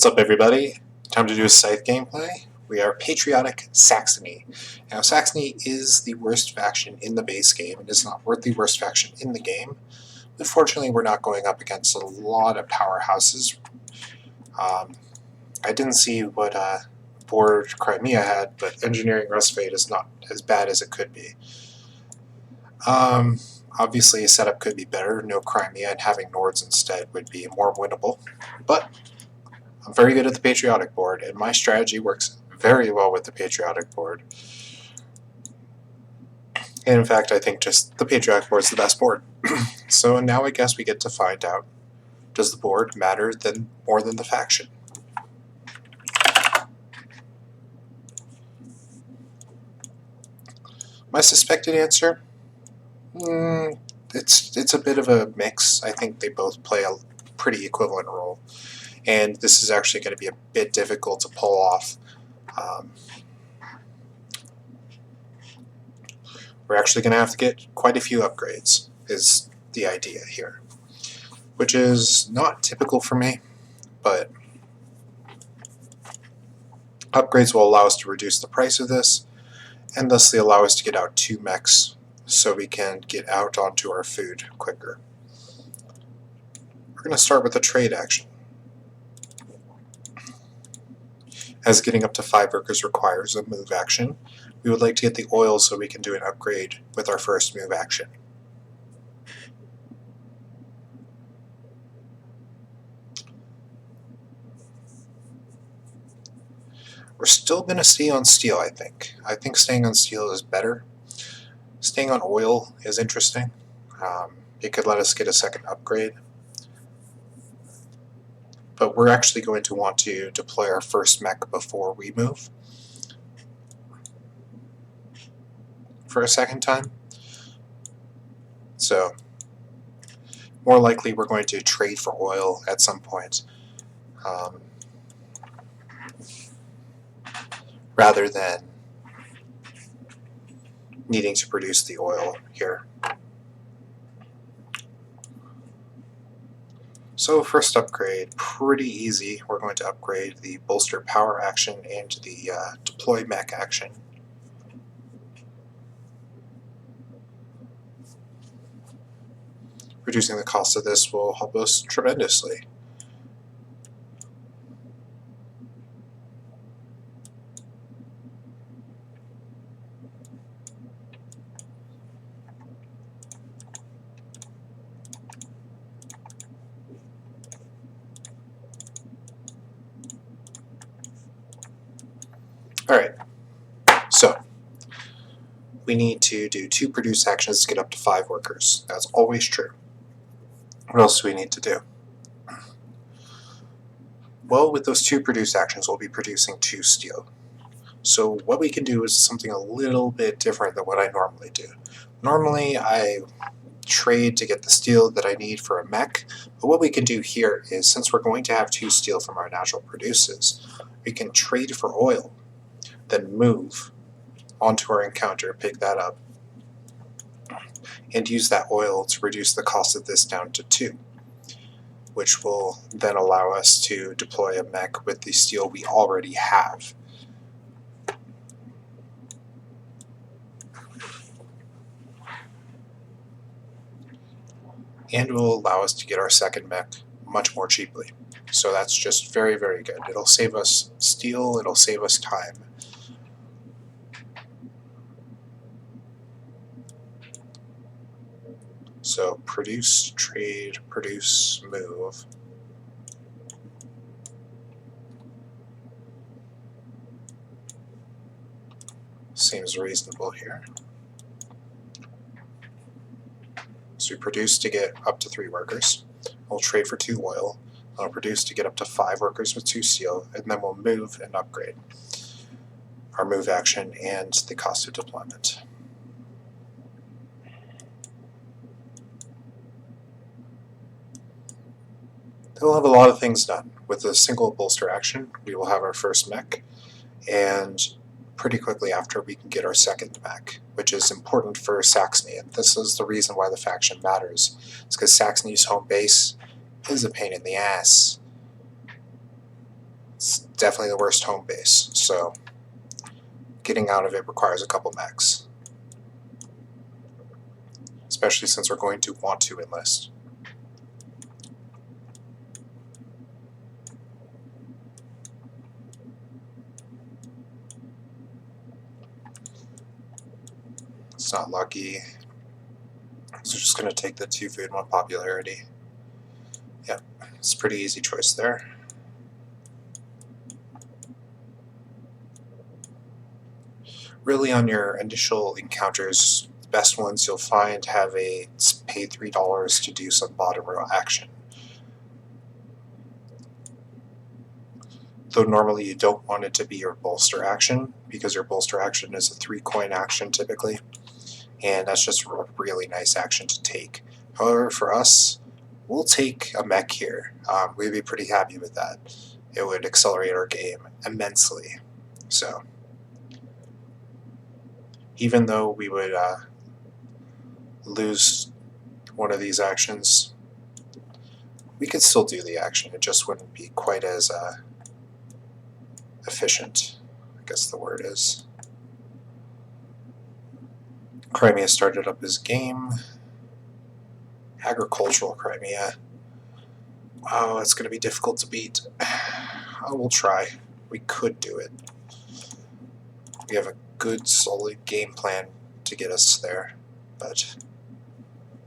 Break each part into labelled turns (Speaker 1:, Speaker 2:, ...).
Speaker 1: What's up, everybody? Time to do a Scythe gameplay. We are Patriotic Saxony. Now, Saxony is the worst faction in the base game. It is not worth the worst faction in the game. Unfortunately, we're not going up against a lot of powerhouses. I didn't see what board Crimea had, but engineering Rust-Fade is not as bad as it could be. Obviously, a setup could be better. No Crimea and having Nords instead would be more winnable. But I'm very good at the Patriotic board, and my strategy works very well with the Patriotic board. And in fact, I think just the Patriotic board is the best board. So now I guess we get to find out, does the board matter more than the faction? My suspected answer? It's a bit of a mix. I think they both play a pretty equivalent role. And this is actually going to be a bit difficult to pull off. We're actually going to have to get quite a few upgrades, is the idea here. Which is not typical for me, but upgrades will allow us to reduce the price of this, and thusly allow us to get out 2 mechs, so we can get out onto our food quicker. We're going to start with a trade action. As getting up to 5 workers requires a move action, we would like to get the oil so we can do an upgrade with our first move action. We're still going to stay on steel, I think. I think staying on steel is better. Staying on oil is interesting. It could let us get a second upgrade. But we're actually going to want to deploy our first mech before we move for a second time. So more likely we're going to trade for oil at some point, rather than needing to produce the oil here. So first upgrade, pretty easy. We're going to upgrade the bolster power action and the deploy mech action. Reducing the cost of this will help us tremendously. Alright, so we need to do 2 produce actions to get up to 5 workers. That's always true. What else do we need to do? Well, with those 2 produce actions, we'll be producing 2 steel. So what we can do is something a little bit different than what I normally do. Normally, I trade to get the steel that I need for a mech, but what we can do here is, since we're going to have 2 steel from our natural produces, we can trade for oil, then move onto our encounter, pick that up, and use that oil to reduce the cost of this down to 2, which will then allow us to deploy a mech with the steel we already have. And will allow us to get our second mech much more cheaply. So that's just very, very good. It'll save us steel, it'll save us time. So produce, trade, produce, move. Seems reasonable here. So we produce to get up to 3 workers. We'll trade for 2 oil. We'll produce to get up to 5 workers with 2 steel, and then we'll move and upgrade our move action and the cost of deployment. We'll have a lot of things done. With a single bolster action, we will have our first mech, and pretty quickly after we can get our second mech, which is important for Saxony, and this is the reason why the faction matters. It's because Saxony's home base is a pain in the ass. It's definitely the worst home base, so getting out of it requires a couple mechs. Especially since we're going to want to enlist. It's not lucky. So just going to take the 2 food, 1 popularity. Yep, it's a pretty easy choice there. Really, on your initial encounters, the best ones you'll find have a pay $3 to do some bottom row action. Though normally you don't want it to be your bolster action, because your bolster action is a 3-coin action typically, and that's just a really nice action to take. However, for us, we'll take a mech here. We'd be pretty happy with that. It would accelerate our game immensely. So, even though we would lose one of these actions, we could still do the action. It just wouldn't be quite as efficient, I guess the word is. Crimea started up his game. Agricultural Crimea. Oh, it's going to be difficult to beat. Oh, we'll try. We could do it. We have a good, solid game plan to get us there, but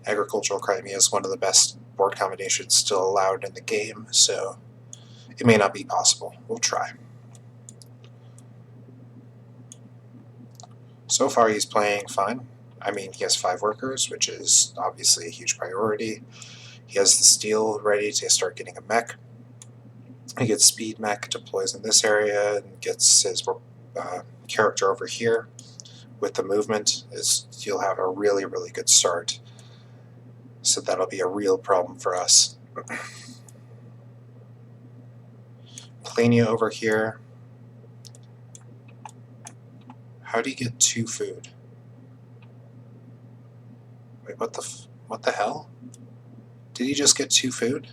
Speaker 1: Agricultural Crimea is one of the best board combinations still allowed in the game, so it may not be possible. We'll try. So far he's playing fine. I mean, he has 5 workers, which is obviously a huge priority. He has the steel ready to start getting a mech. He gets speed mech, deploys in this area, and gets his character over here. With the movement, you'll have a really, really good start. So that'll be a real problem for us. Plania over here. How do you get 2 food? Wait, what the hell? Did he just get 2 food?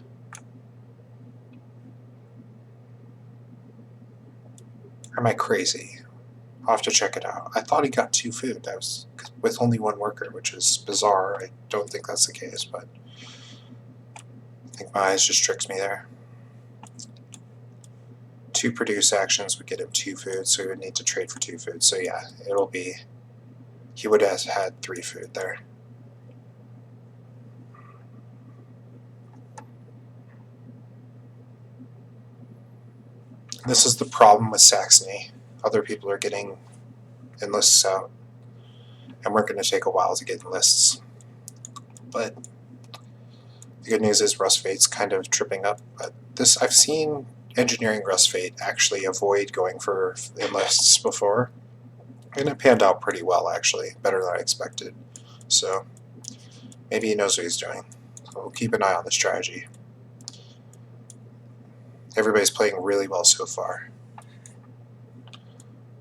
Speaker 1: Or am I crazy? I'll have to check it out. I thought he got 2 food. That was with only 1 worker, which is bizarre. I don't think that's the case, but I think my eyes just tricked me there. 2 produce actions would get him 2 food, so he would need to trade for 2 food. So yeah, it'll be... he would have had 3 food there. This is the problem with Saxony. Other people are getting enlists out, and we're going to take a while to get enlists. But the good news is Rust Fate's kind of tripping up. But this, I've seen engineering Rust Fate actually avoid going for enlists before, and it panned out pretty well actually, better than I expected. So maybe he knows what he's doing. So we'll keep an eye on the strategy. Everybody's playing really well so far.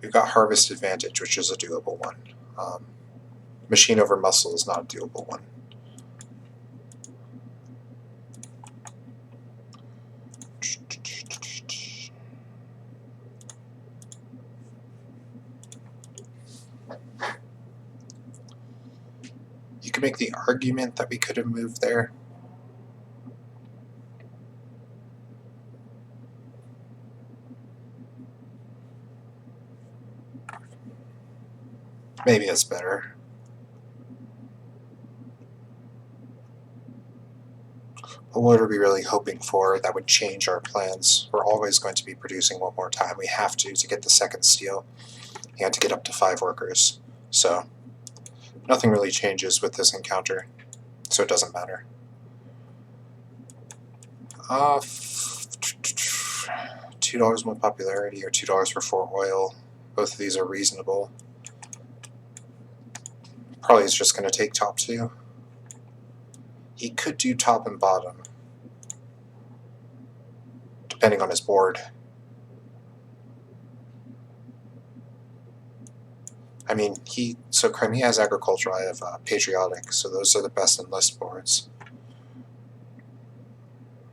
Speaker 1: We've got Harvest Advantage, which is a doable one. Machine over Muscle is not a doable one. You could make the argument that we could have moved there. Maybe it's better. But what are we really hoping for that would change our plans? We're always going to be producing 1 more time. We have to get the 2nd steel and to get up to 5 workers. So nothing really changes with this encounter, so it doesn't matter. $2 more popularity or $2 for 4 oil. Both of these are reasonable. Probably is just going to take top 2. He could do top and bottom, depending on his board. I mean, so Crimea has agricultural, I have patriotic, so those are the best enlist boards.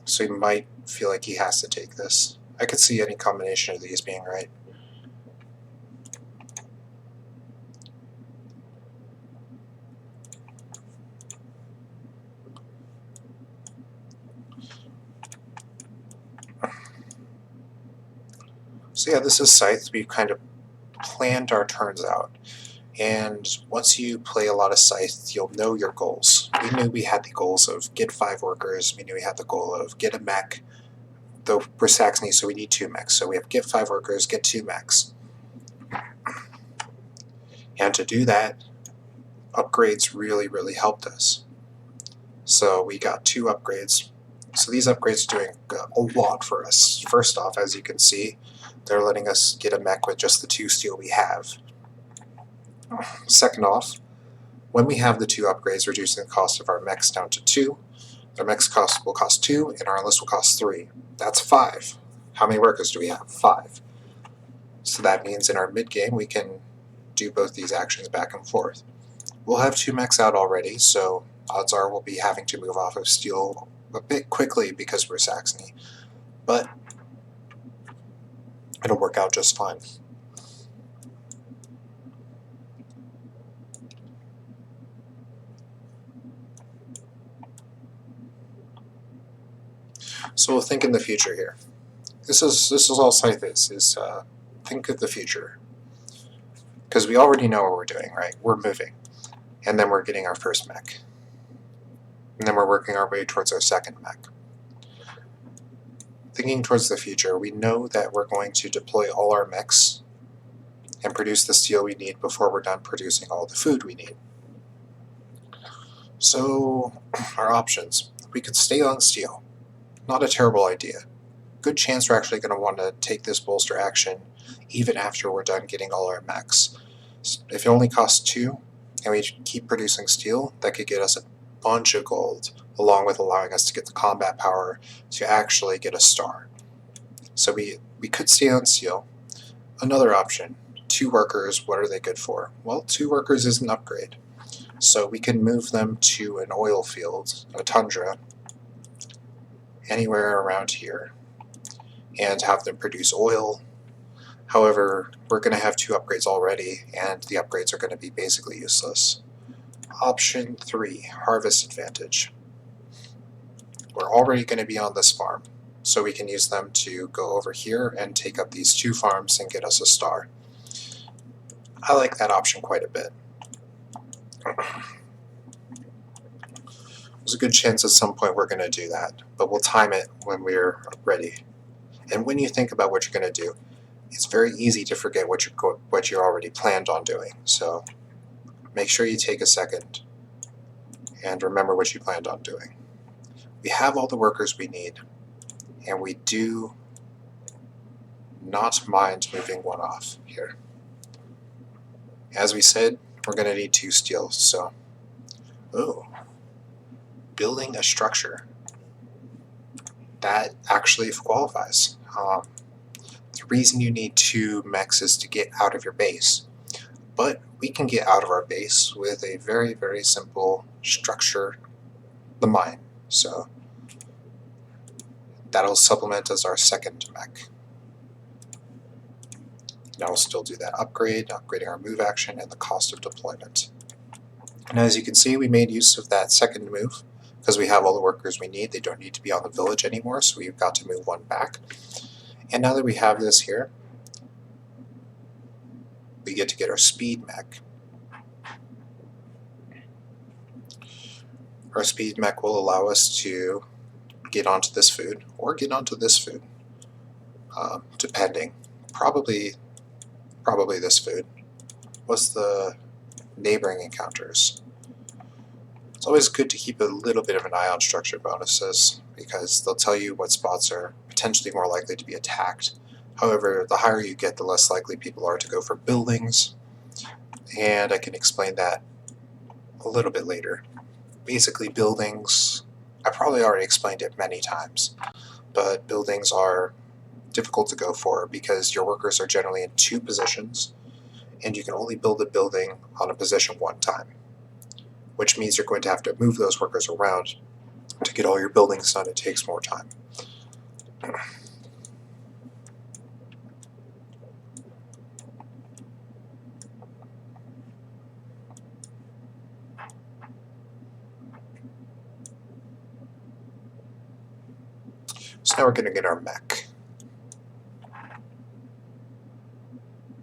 Speaker 1: So he might feel like he has to take this. I could see any combination of these being right. So yeah, this is Scythe. We've kind of planned our turns out. And once you play a lot of Scythe, you'll know your goals. We knew we had the goals of get 5 workers. We knew we had the goal of get a mech. Though we're Saxony, so we need 2 mechs. So we have get 5 workers, get 2 mechs. And to do that, upgrades really, really helped us. So we got 2 upgrades. So these upgrades are doing a lot for us. First off, as you can see, they're letting us get a mech with just the 2 steel we have. Second off, when we have the 2 upgrades, reducing the cost of our mechs down to 2, their mechs will cost 2, and our enlist will cost 3. That's 5. How many workers do we have? 5. So that means in our mid-game we can do both these actions back and forth. We'll have 2 mechs out already, so odds are we'll be having to move off of steel a bit quickly because we're Saxony, but it'll work out just fine. So we'll think in the future here. This is all Scythe is think of the future. Because we already know what we're doing, right? We're moving. And then we're getting our first mech. And then we're working our way towards our second mech. Thinking towards the future, we know that we're going to deploy all our mechs and produce the steel we need before we're done producing all the food we need. So, our options. We could stay on steel. Not a terrible idea. Good chance we're actually going to want to take this bolster action even after we're done getting all our mechs. If it only costs 2 and we keep producing steel, that could get us a bunch of gold, along with allowing us to get the combat power to actually get a star. So we could stay on steel. Another option, 2 workers, what are they good for? Well, 2 workers is an upgrade. So we can move them to an oil field, a tundra, anywhere around here, and have them produce oil. However, we're going to have 2 upgrades already, and the upgrades are going to be basically useless. Option 3, harvest advantage. We're already going to be on this farm, so we can use them to go over here and take up these 2 farms and get us a star. I like that option quite a bit. There's a good chance at some point we're going to do that, but we'll time it when we're ready. And when you think about what you're going to do, it's very easy to forget what you already planned on doing. So make sure you take a second and remember what you planned on doing. We have all the workers we need, and we do not mind moving 1 off here. As we said, we're going to need 2 steel, so... Oh. Building a structure. That actually qualifies. The reason you need 2 mechs is to get out of your base. But we can get out of our base with a very, very simple structure, the mine. So that'll supplement as our second mech. Now we'll still do that upgrading our move action and the cost of deployment. And as you can see, we made use of that second move because we have all the workers we need. They don't need to be on the village anymore, so we've got to move 1 back. And now that we have this here, we get to get our speed mech. Our speed mech will allow us to get onto this food or get onto this food, depending. Probably this food. What's the neighboring encounters? It's always good to keep a little bit of an eye on structure bonuses because they'll tell you what spots are potentially more likely to be attacked. However, the higher you get, the less likely people are to go for buildings, and I can explain that a little bit later. Basically, buildings, I probably already explained it many times, but buildings are difficult to go for because your workers are generally in 2 positions, and you can only build a building on a position 1 time, which means you're going to have to move those workers around to get all your buildings done. It takes more time. So now we're going to get our mech.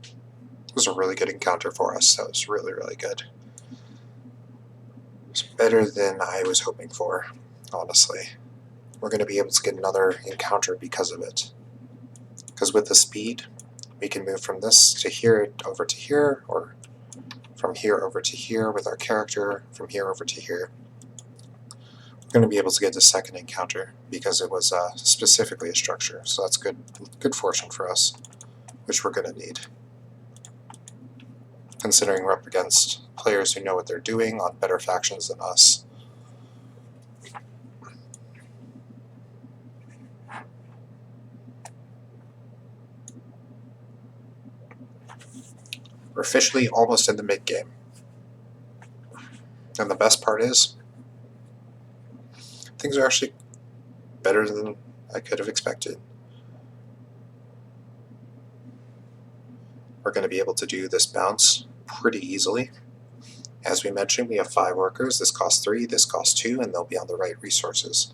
Speaker 1: It was a really good encounter for us. That was really, really good. It's better than I was hoping for, honestly. We're going to be able to get another encounter because of it. Because with the speed, we can move from this to here over to here, or from here over to here with our character, from here over to here. We're going to be able to get the second encounter because it was specifically a structure, so that's good fortune for us, which we're going to need. Considering we're up against players who know what they're doing on better factions than us. We're officially almost in the mid-game. And the best part is, things are actually better than I could have expected. We're going to be able to do this bounce pretty easily. As we mentioned, we have 5 workers. This costs 3, this costs 2, and they'll be on the right resources.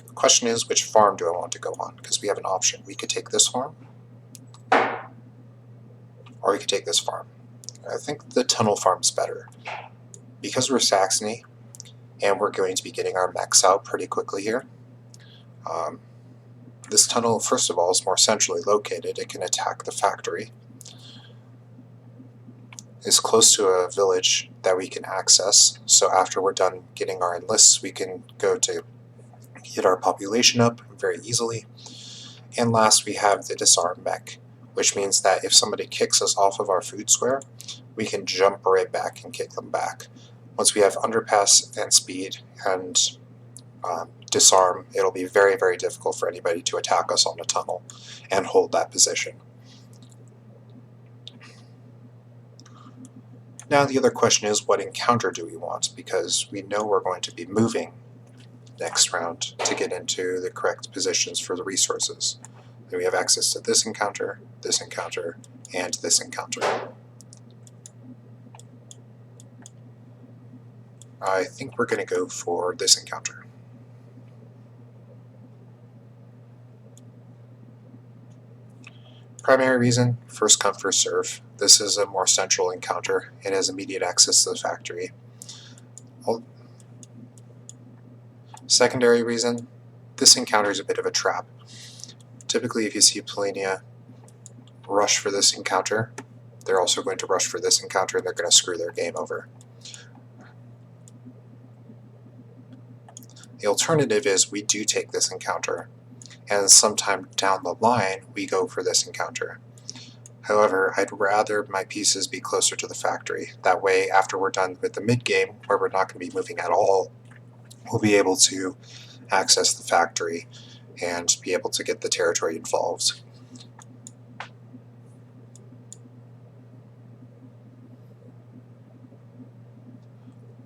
Speaker 1: The question is, which farm do I want to go on? Because we have an option. We could take this farm, or we could take this farm. I think the tunnel farm's better. Because we're Saxony, and we're going to be getting our mechs out pretty quickly here. This tunnel, first of all, is more centrally located. It can attack the factory. It's close to a village that we can access, so after we're done getting our enlists, we can go to get our population up very easily. And last, we have the disarm mech, which means that if somebody kicks us off of our food square, we can jump right back and kick them back. Once we have underpass and speed and disarm, it'll be very, very difficult for anybody to attack us on a tunnel and hold that position. Now the other question is, what encounter do we want? Because we know we're going to be moving next round to get into the correct positions for the resources. Then we have access to this encounter, and this encounter. I think we're going to go for this encounter. Primary reason, first come, first serve. This is a more central encounter. It has immediate access to the factory. Secondary reason, this encounter is a bit of a trap. Typically, if you see Polania rush for this encounter, they're also going to rush for this encounter and they're going to screw their game over. The alternative is we do take this encounter, and sometime down the line we go for this encounter. However, I'd rather my pieces be closer to the factory. That way, after we're done with the mid-game, where we're not going to be moving at all, we'll be able to access the factory and be able to get the territory involved.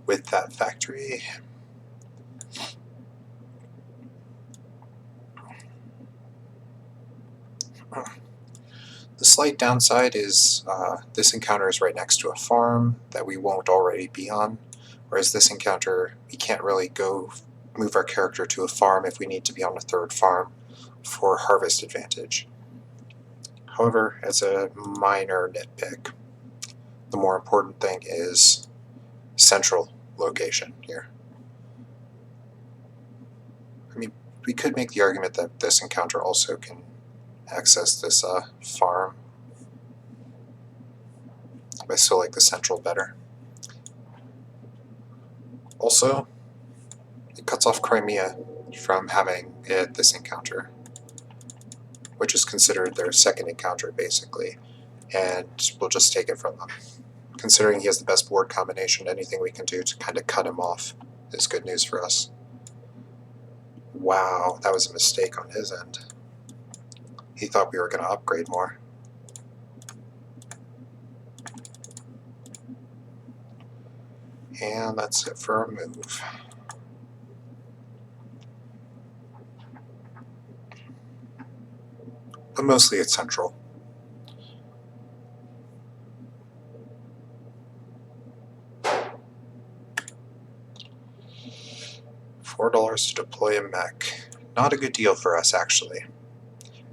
Speaker 1: With that factory, the slight downside is this encounter is right next to a farm that we won't already be on, whereas this encounter, we can't really go move our character to a farm if we need to be on a third farm for harvest advantage. However, as a minor nitpick, the more important thing is central location here. I mean, we could make the argument that this encounter also can access this farm. I still like the central better. Also, it cuts off Crimea from having this encounter, which is considered their second encounter basically, and we'll just take it from them. Considering he has the best board combination, anything we can do to kind of cut him off is good news for us. Wow, that was a mistake on his end. He thought we were going to upgrade more. And that's it for our move. But mostly it's central. $4 to deploy a mech. Not a good deal for us, actually.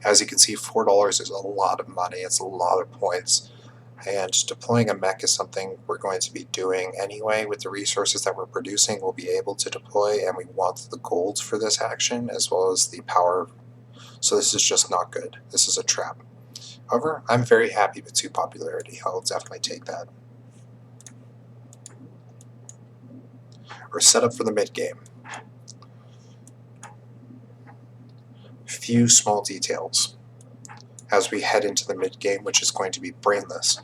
Speaker 1: As you can see, $4 is a lot of money, it's a lot of points, and deploying a mech is something we're going to be doing anyway. With the resources that we're producing, we'll be able to deploy, and we want the gold for this action as well as the power, so this is just not good. This is a trap. However, I'm very happy with 2 popularity. I'll definitely take that. We're set up for the mid-game. Few small details as we head into the mid-game, which is going to be brainless.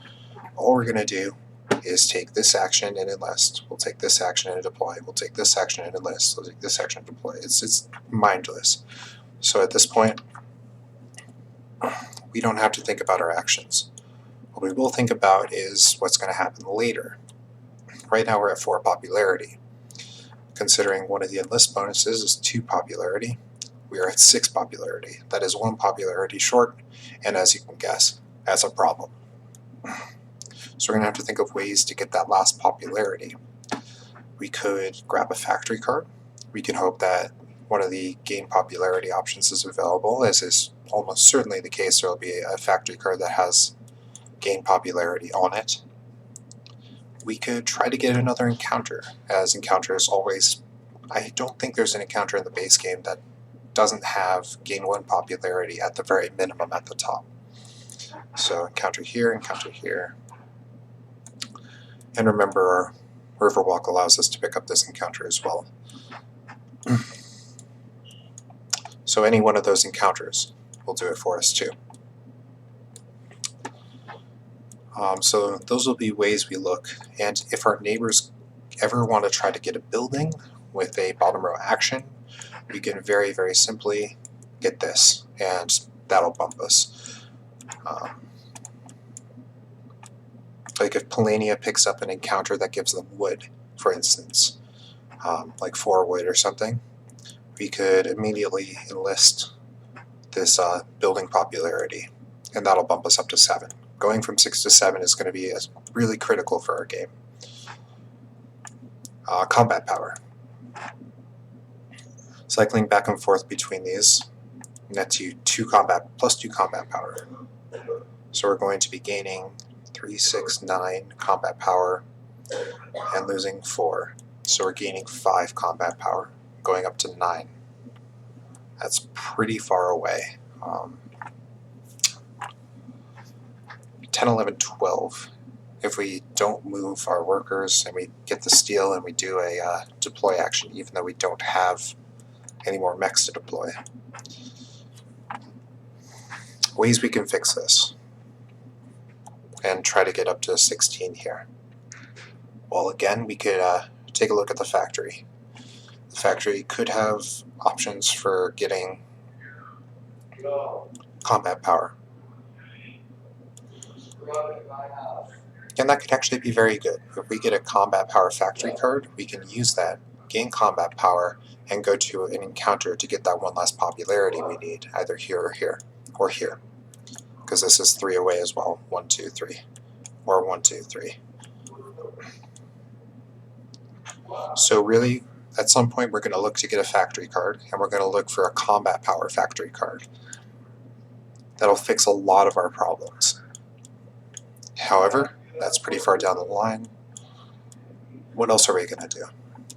Speaker 1: All we're going to do is take this action and enlist. We'll take this action and deploy. We'll take this action and enlist. We'll take this action and deploy. It's mindless. So at this point, we don't have to think about our actions. What we will think about is what's going to happen later. Right now we're at 4 popularity. Considering one of the enlist bonuses is 2 popularity, we are at 6 popularity. That is 1 popularity short, and as you can guess, that's a problem. So we're going to have to think of ways to get that last popularity. We could grab a factory card. We can hope that one of the gain popularity options is available, as is almost certainly the case. There will be a factory card that has gain popularity on it. We could try to get another encounter, as encounters always... I don't think there's an encounter in the base game that doesn't have gain 1 popularity at the very minimum at the top. So encounter here, and remember our Riverwalk allows us to pick up this encounter as well. So any one of those encounters will do it for us too. So those will be ways we look, and if our neighbors ever want to try to get a building with a bottom row action, we can very, very simply get this, and that'll bump us. Like if Polania picks up an encounter that gives them wood, for instance, like 4 wood or something, we could immediately enlist this building popularity, and that'll bump us up to 7. Going from 6 to 7 is going to be really critical for our game. Combat power. Cycling back and forth between these nets you 2 combat plus 2 combat power. So we're going to be gaining 3, 6, 9 combat power and losing 4. So we're gaining 5 combat power, going up to 9. That's pretty far away. 10, 11, 12. If we don't move our workers and we get the steel and we do a deploy action, even though we don't have any more mechs to deploy. Ways we can fix this and try to get up to 16 here. Well, again, we could take a look at the factory. The factory could have options for getting combat power. And that could actually be very good. If we get a combat power factory card, we can use that, gain combat power, and go to an encounter to get that 1 last popularity we need, either here or here, or here. Because this is 3 away as well. 1, 2, 3. Or 1, 2, 3. So really, at some point we're going to look to get a factory card, and we're going to look for a combat power factory card. That'll fix a lot of our problems. However, that's pretty far down the line. What else are we going to do?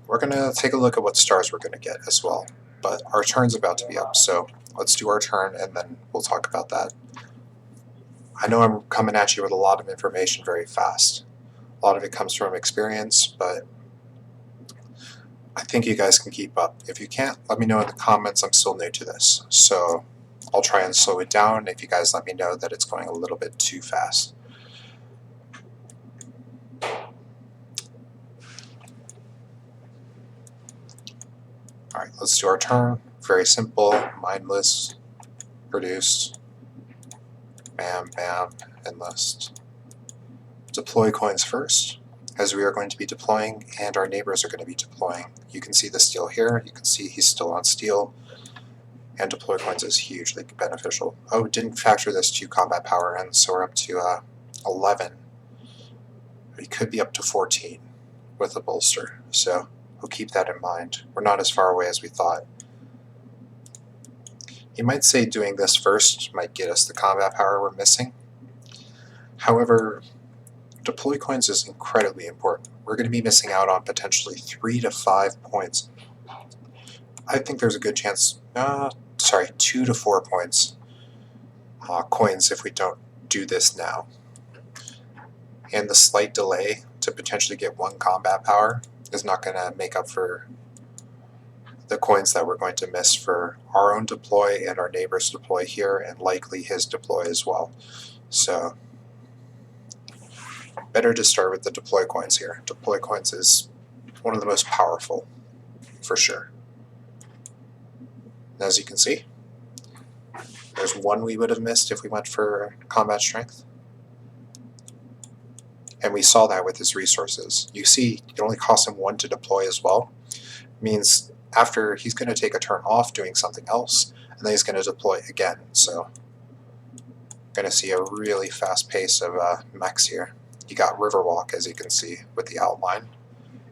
Speaker 1: We're going to take a look at what stars we're going to get as well. But our turn's about to be up, so let's do our turn and then we'll talk about that. I know I'm coming at you with a lot of information very fast. A lot of it comes from experience, but I think you guys can keep up. If you can't, let me know in the comments. I'm still new to this, so I'll try and slow it down if you guys let me know that it's going a little bit too fast. Alright, let's do our turn. Very simple, mindless, produce, bam, bam, enlist. Deploy coins first, as we are going to be deploying and our neighbors are going to be deploying. You can see the steel here, you can see he's still on steel, and deploy coins is hugely beneficial. Oh, didn't factor this 2 combat power in, so we're up to 11. We could be up to 14 with a bolster, so We'll keep that in mind. We're not as far away as we thought. You might say doing this first might get us the combat power we're missing. However, deploy coins is incredibly important. We're going to be missing out on potentially 3 to 5 points. I think there's a good chance, 2 to 4 points, coins if we don't do this now. And the slight delay to potentially get 1 combat power is not going to make up for the coins that we're going to miss for our own deploy and our neighbor's deploy here, and likely his deploy as well. So better to start with the deploy coins here. Deploy coins is one of the most powerful, for sure. As you can see, there's 1 we would have missed if we went for combat strength. And we saw that with his resources. You see, it only costs him 1 to deploy as well. It means after he's going to take a turn off doing something else, and then he's going to deploy again. So we're going to see a really fast pace of mechs here. You got Riverwalk, as you can see with the outline.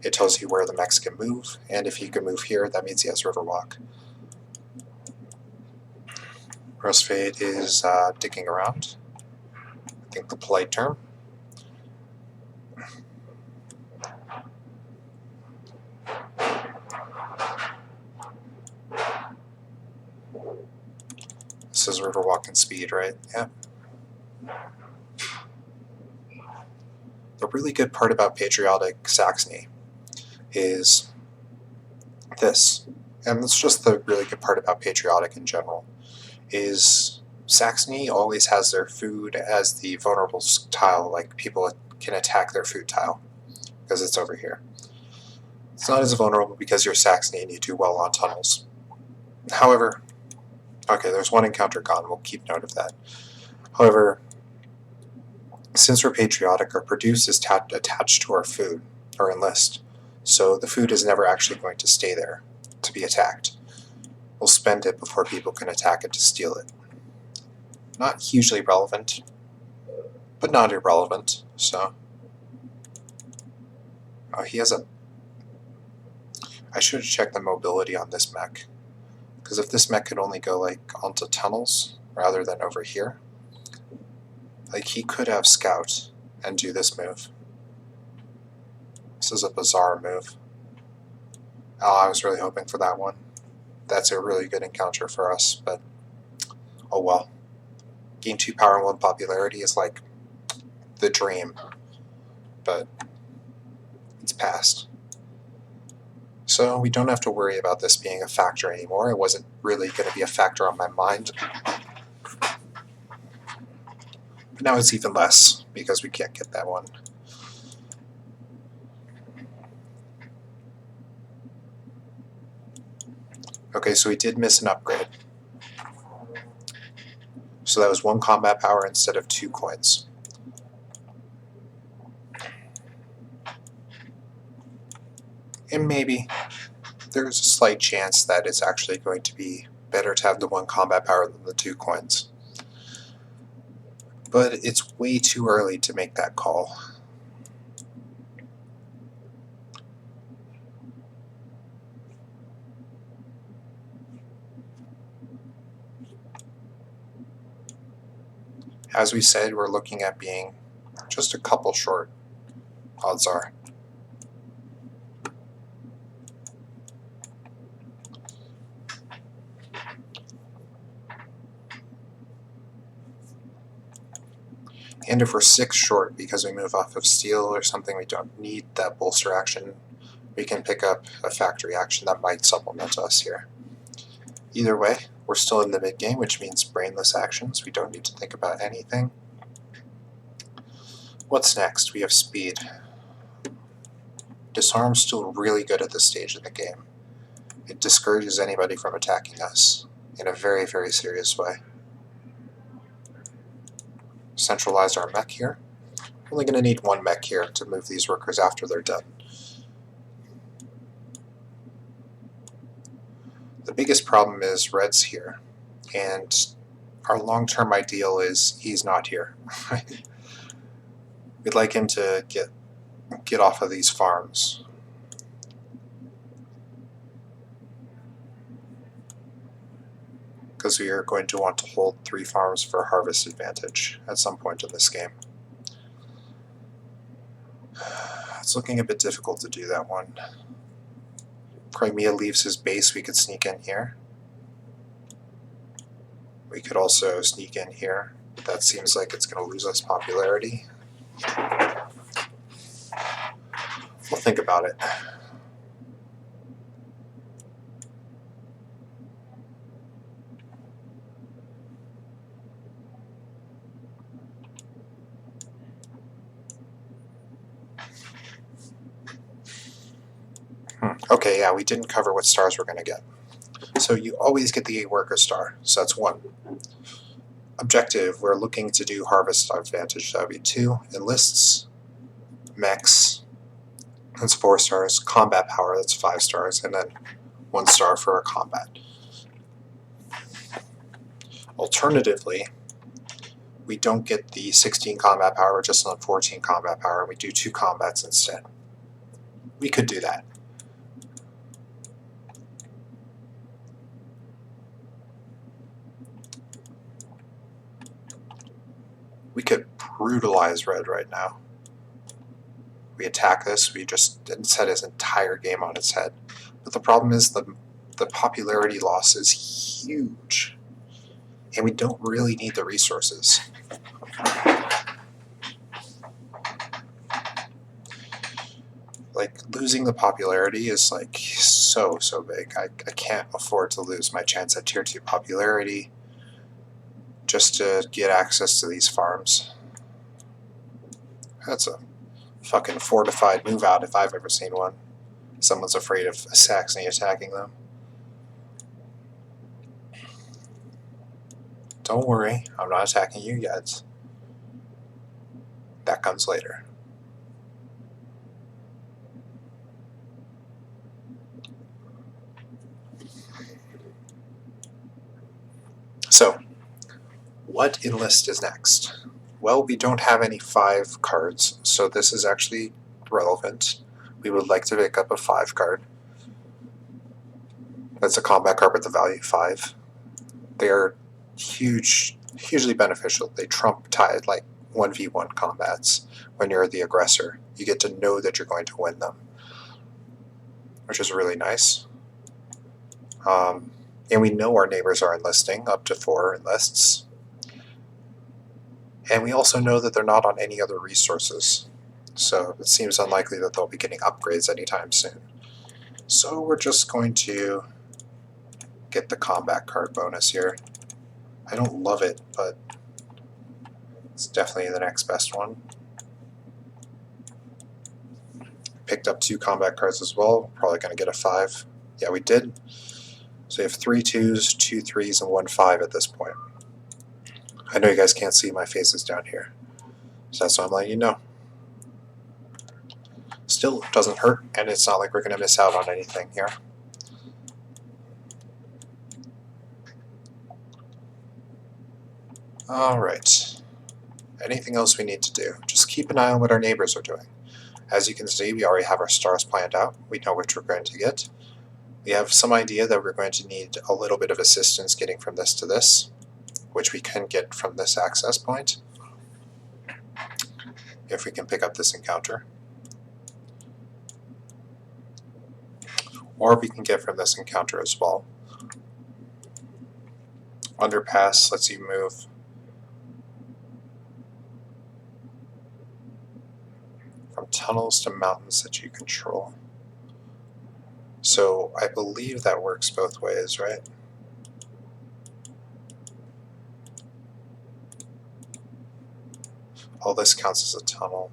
Speaker 1: It tells you where the mechs can move, and if he can move here, that means he has Riverwalk. Rustfade is digging around, I think the polite term. This is Riverwalk and speed, right? Yeah. The really good part about Patriotic Saxony is this, and it's just the really good part about Patriotic in general, is Saxony always has their food as the vulnerable tile, like people can attack their food tile, because it's over here. It's not as vulnerable because you're Saxony and you do well on tunnels. However, okay, there's 1 encounter gone, we'll keep note of that. However, since we're Patriotic, our produce is attached to our food, or enlist, so the food is never actually going to stay there to be attacked. We'll spend it before people can attack it to steal it. Not hugely relevant, but not irrelevant, so. He has a... I should have checked the mobility on this mech, because if this mech could only go like onto tunnels rather than over here, like he could have scout and do this move. This is a bizarre move. Oh, I was really hoping for that one. That's a really good encounter for us, but oh well. Gain 2 power and 1 popularity is like the dream, but it's past. So we don't have to worry about this being a factor anymore. It wasn't really going to be a factor on my mind. But now it's even less, because we can't get that one. Okay, so we did miss an upgrade. So that was 1 combat power instead of 2 coins. And maybe there's a slight chance that it's actually going to be better to have the 1 combat power than the 2 coins. But it's way too early to make that call. As we said, we're looking at being just a couple short, odds are. And if we're 6 short because we move off of steel or something, we don't need that bolster action, we can pick up a factory action that might supplement us here. Either way, we're still in the mid-game, which means brainless actions. We don't need to think about anything. What's next? We have speed. Disarm's still really good at this stage of the game. It discourages anybody from attacking us in a very, very serious way. Centralize our mech here. We're only going to need 1 mech here to move these workers after they're done. The biggest problem is Red's here, and our long-term ideal is he's not here. We'd like him to get off of these farms. because we are going to want to hold 3 farms for harvest advantage at some point in this game. It's looking a bit difficult to do that one. Crimea leaves his base, we could sneak in here. We could also sneak in here. That seems like it's going to lose us popularity. We'll think about it. Okay, yeah, we didn't cover what stars we're going to get. So you always get the 8 worker star, so that's 1. Objective, we're looking to do harvest advantage, that would be 2. Enlists, mechs, that's 4 stars. Combat power, that's 5 stars, and then 1 star for our combat. Alternatively, we don't get the 16 combat power, we're just on 14 combat power, and we do 2 combats instead. We could do that. We could brutalize red right now. We attack this, we just set his entire game on its head. But the problem is the popularity loss is huge. And we don't really need the resources. Like, losing the popularity is like so big. I can't afford to lose my chance at tier 2 popularity just to get access to these farms. That's a fucking fortified move out if I've ever seen one. Someone's afraid of Saxony attacking them. Don't worry, I'm not attacking you yet. That comes later. So, what enlist is next? Well, we don't have any 5 cards, so this is actually relevant. We would like to pick up a 5 card. That's a combat card with the value 5. They are hugely beneficial. They trump tide like 1v1 combats when you're the aggressor. You get to know that you're going to win them, which is really nice. And we know our neighbors are enlisting, up to 4 enlists. And we also know that they're not on any other resources. So it seems unlikely that they'll be getting upgrades anytime soon. So we're just going to get the combat card bonus here. I don't love it, but it's definitely the next best one. Picked up 2 combat cards as well. Probably going to get a 5. Yeah, we did. So we have 3 2s, 2 3s, and 1 5 at this point. I know you guys can't see my faces down here, so that's why I'm letting you know. Still, it doesn't hurt, and it's not like we're going to miss out on anything here. Alright. Anything else we need to do? Just keep an eye on what our neighbors are doing. As you can see, we already have our stars planned out. We know which we're going to get. We have some idea that we're going to need a little bit of assistance getting from this to this, which we can get from this access point, if we can pick up this encounter. Or we can get from this encounter as well. Underpass lets you move from tunnels to mountains that you control. So I believe that works both ways, right? All this counts as a tunnel.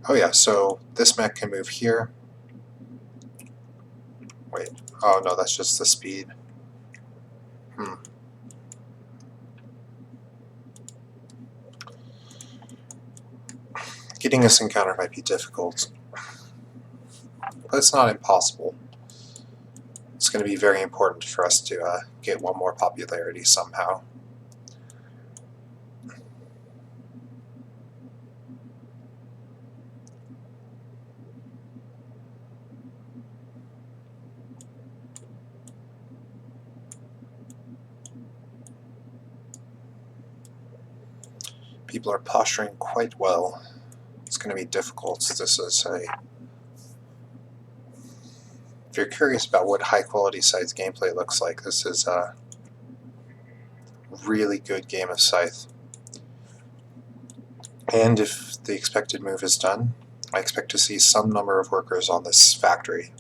Speaker 1: Oh yeah, so this mech can move here. Wait, oh no, that's just the speed. Getting this encounter might be difficult, but it's not impossible. It's going to be very important for us to get 1 more popularity somehow. People are posturing quite well. It's going to be difficult. This is a... If you're curious about what high-quality Scythe gameplay looks like, this is a really good game of Scythe. And if the expected move is done, I expect to see some number of workers on this factory.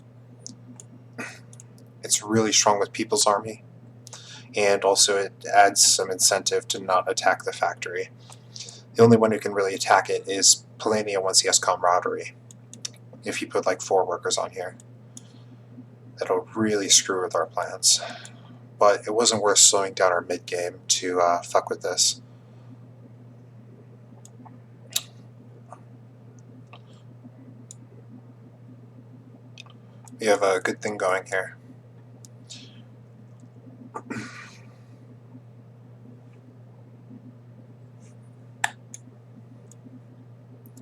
Speaker 1: It's really strong with People's Army, and also it adds some incentive to not attack the factory. The only one who can really attack it is Polania once he has Camaraderie. If you put like 4 workers on here, that'll really screw with our plans. But it wasn't worth slowing down our mid-game to fuck with this. We have a good thing going here.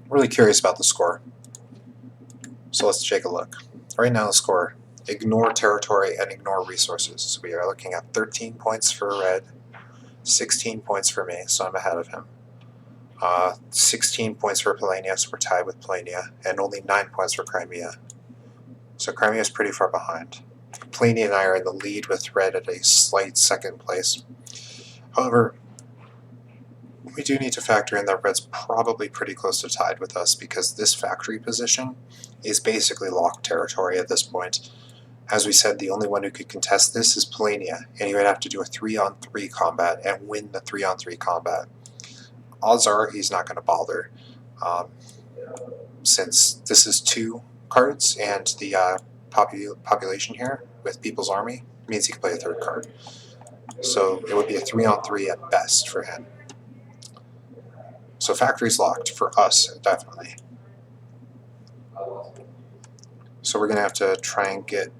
Speaker 1: Really curious about the score. So let's take a look. Right now the score, ignore territory and ignore resources. So we are looking at 13 points for red, 16 points for me, so I'm ahead of him. 16 points for Polania, so we're tied with Polania, and only 9 points for Crimea. So Crimea is pretty far behind. Polania and I are in the lead with red at a slight second place. However, we do need to factor in that red's probably pretty close to tied with us because this factory position is basically locked territory at this point. As we said, the only one who could contest this is Polania, and he would have to do a 3-on-3 combat and win the 3-on-3 combat. Odds are he's not going to bother, since this is 2 cards, and the population here with People's Army means he can play a 3rd card. So it would be a 3-on-3 at best for him. So factory's locked for us, definitely. So we're going to have to try and get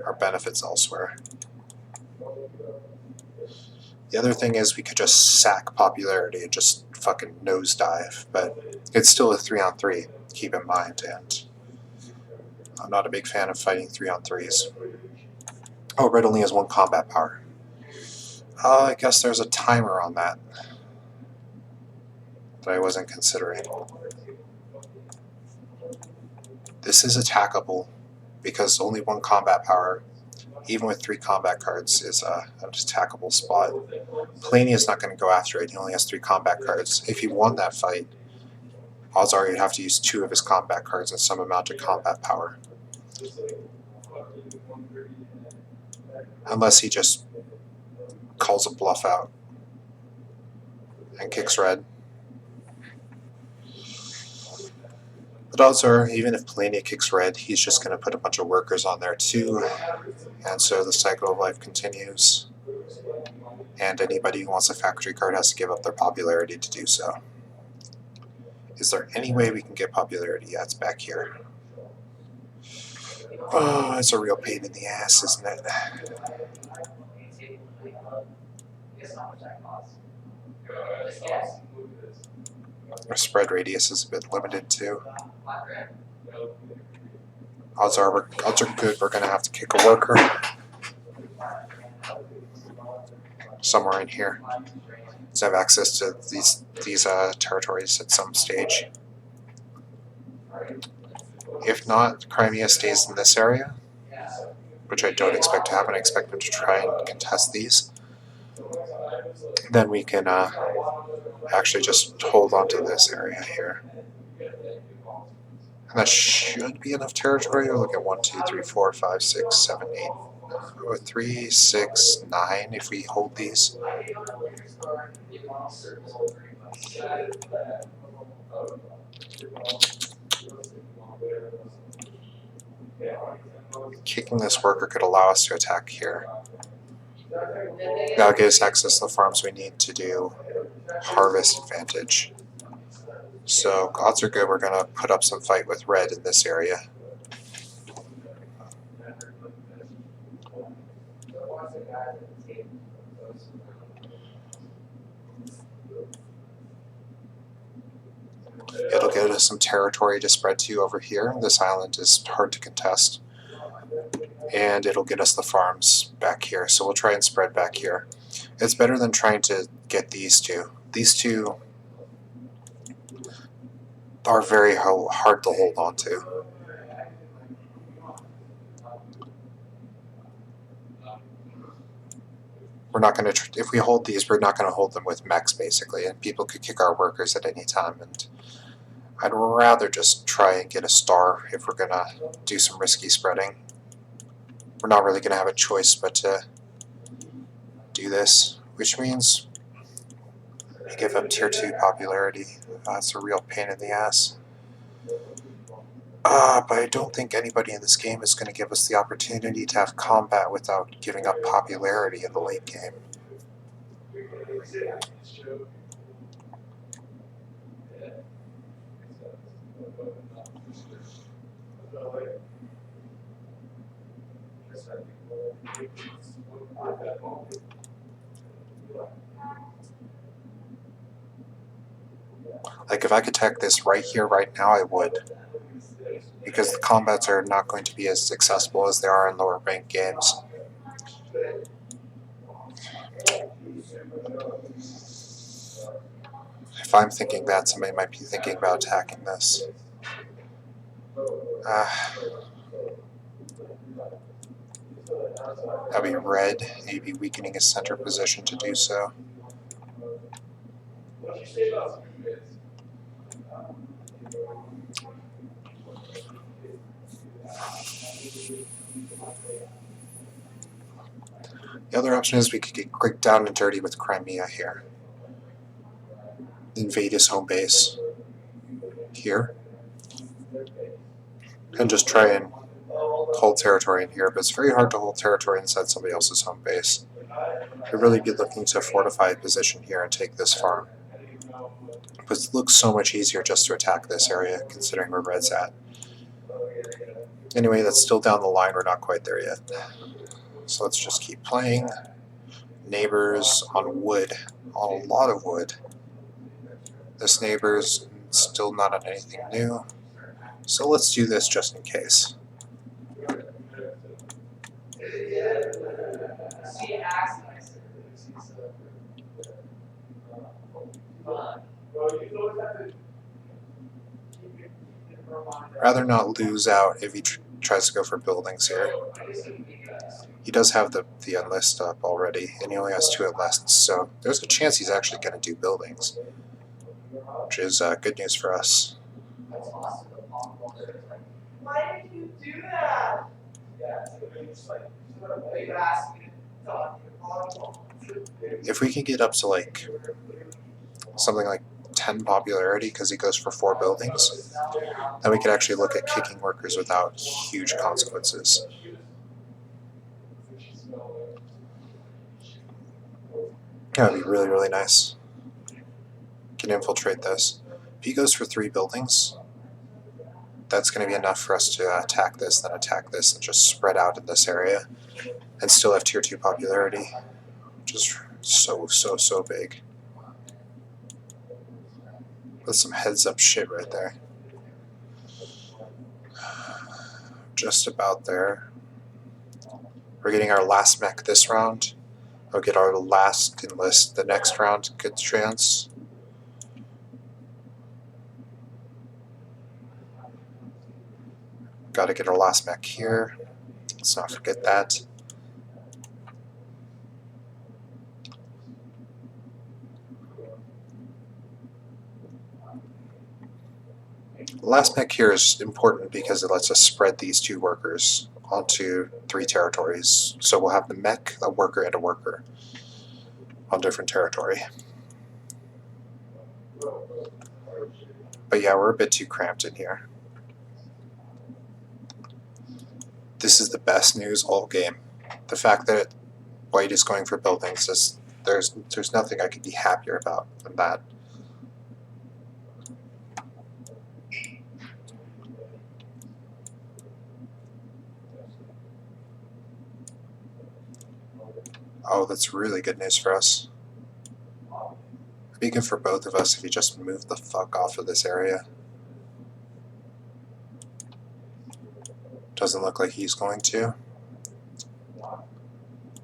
Speaker 1: our benefits elsewhere. The other thing is we could just sack popularity and just fucking nosedive, but it's still a 3-on-3, keep in mind, and I'm not a big fan of fighting 3-on-3s. Oh, red only has 1 combat power. I guess there's a timer on that I wasn't considering. This is attackable because only 1 combat power, even with 3 combat cards, is an attackable spot. Polania is not going to go after it. He only has 3 combat cards. If he won that fight, odds are he'd have to use 2 of his combat cards and some amount of combat power. Unless he just calls a bluff out and kicks red. But odds are, even if Polania kicks red, he's just going to put a bunch of workers on there too, and so the cycle of life continues, and anybody who wants a factory card has to give up their popularity to do so. Is there any way we can get popularity? Yeah, it's back here. Oh, it's a real pain in the ass, isn't it? Our spread radius is a bit limited too. Odds are good. We're going to have to kick a worker somewhere in here to have access to these territories at some stage. If not, Crimea stays in this area, which I don't expect to happen. I expect them to try and contest these. Then we can actually just hold on to this area here. And that should be enough territory. We'll look at 1, 2, 3, 4, 5, 6, 7, 8. 3, 6, 9 if we hold these. Kicking this worker could allow us to attack here. That'll get us access to the farms we need to do harvest advantage. So odds are good we're going to put up some fight with red in this area. It'll get us some territory to spread to over here. This island is hard to contest. And it'll get us the farms back here. So we'll try and spread back here. It's better than trying to get these two. These two are very hard to hold on to. We're not going to, if we hold these, we're not going to hold them with mechs, basically, and people could kick our workers at any time, and I'd rather just try and get a star if we're going to do some risky spreading. We're not really going to have a choice but to do this, which means we give up tier 2 popularity. That's a real pain in the ass. But I don't think anybody in this game is going to give us the opportunity to have combat without giving up popularity in the late game. Like, if I could tech this right here, right now, I would. Because the combats are not going to be as accessible as they are in lower ranked games. If I'm thinking that, somebody might be thinking about attacking this. That'd be red, maybe weakening his center position to do so. The other option is we could get quick down and dirty with Crimea here. Invade his home base here. And just try and hold territory in here, but it's very hard to hold territory inside somebody else's home base. I'd really be looking to fortify a position here and take this farm. But it looks so much easier just to attack this area, considering where red's at. Anyway, that's still down the line, we're not quite there yet. So let's just keep playing. Neighbors on wood, on a lot of wood. This neighbor's still not on anything new. So let's do this just in case. Rather not lose out if he tries to go for buildings here. He does have the enlist up already, and he only has 2 enlists, so there's a chance he's actually going to do buildings, which is good news for us.
Speaker 2: Why did you do that?
Speaker 1: If we can get up to like something like 10 popularity because he goes for 4 buildings, then we could actually look at kicking workers without huge consequences. That would be really, really nice. Can infiltrate this. If he goes for 3 buildings, that's going to be enough for us to attack this, then attack this, and just spread out in this area, and still have tier 2 popularity, which is so big. That's some heads up shit right there. Just about there. We're getting our last mech this round. We'll get our last enlist the next round. Good chance. Gotta get our last mech here. Let's not forget that. The last mech here is important because it lets us spread these 2 workers onto 3 territories. So we'll have the mech, a worker, and a worker on different territory. But yeah, we're a bit too cramped in here. This is the best news all game. The fact that white is going for buildings is there's nothing I could be happier about than that. Oh, that's really good news for us. It'd be good for both of us if he just moved the fuck off of this area. Doesn't look like he's going to.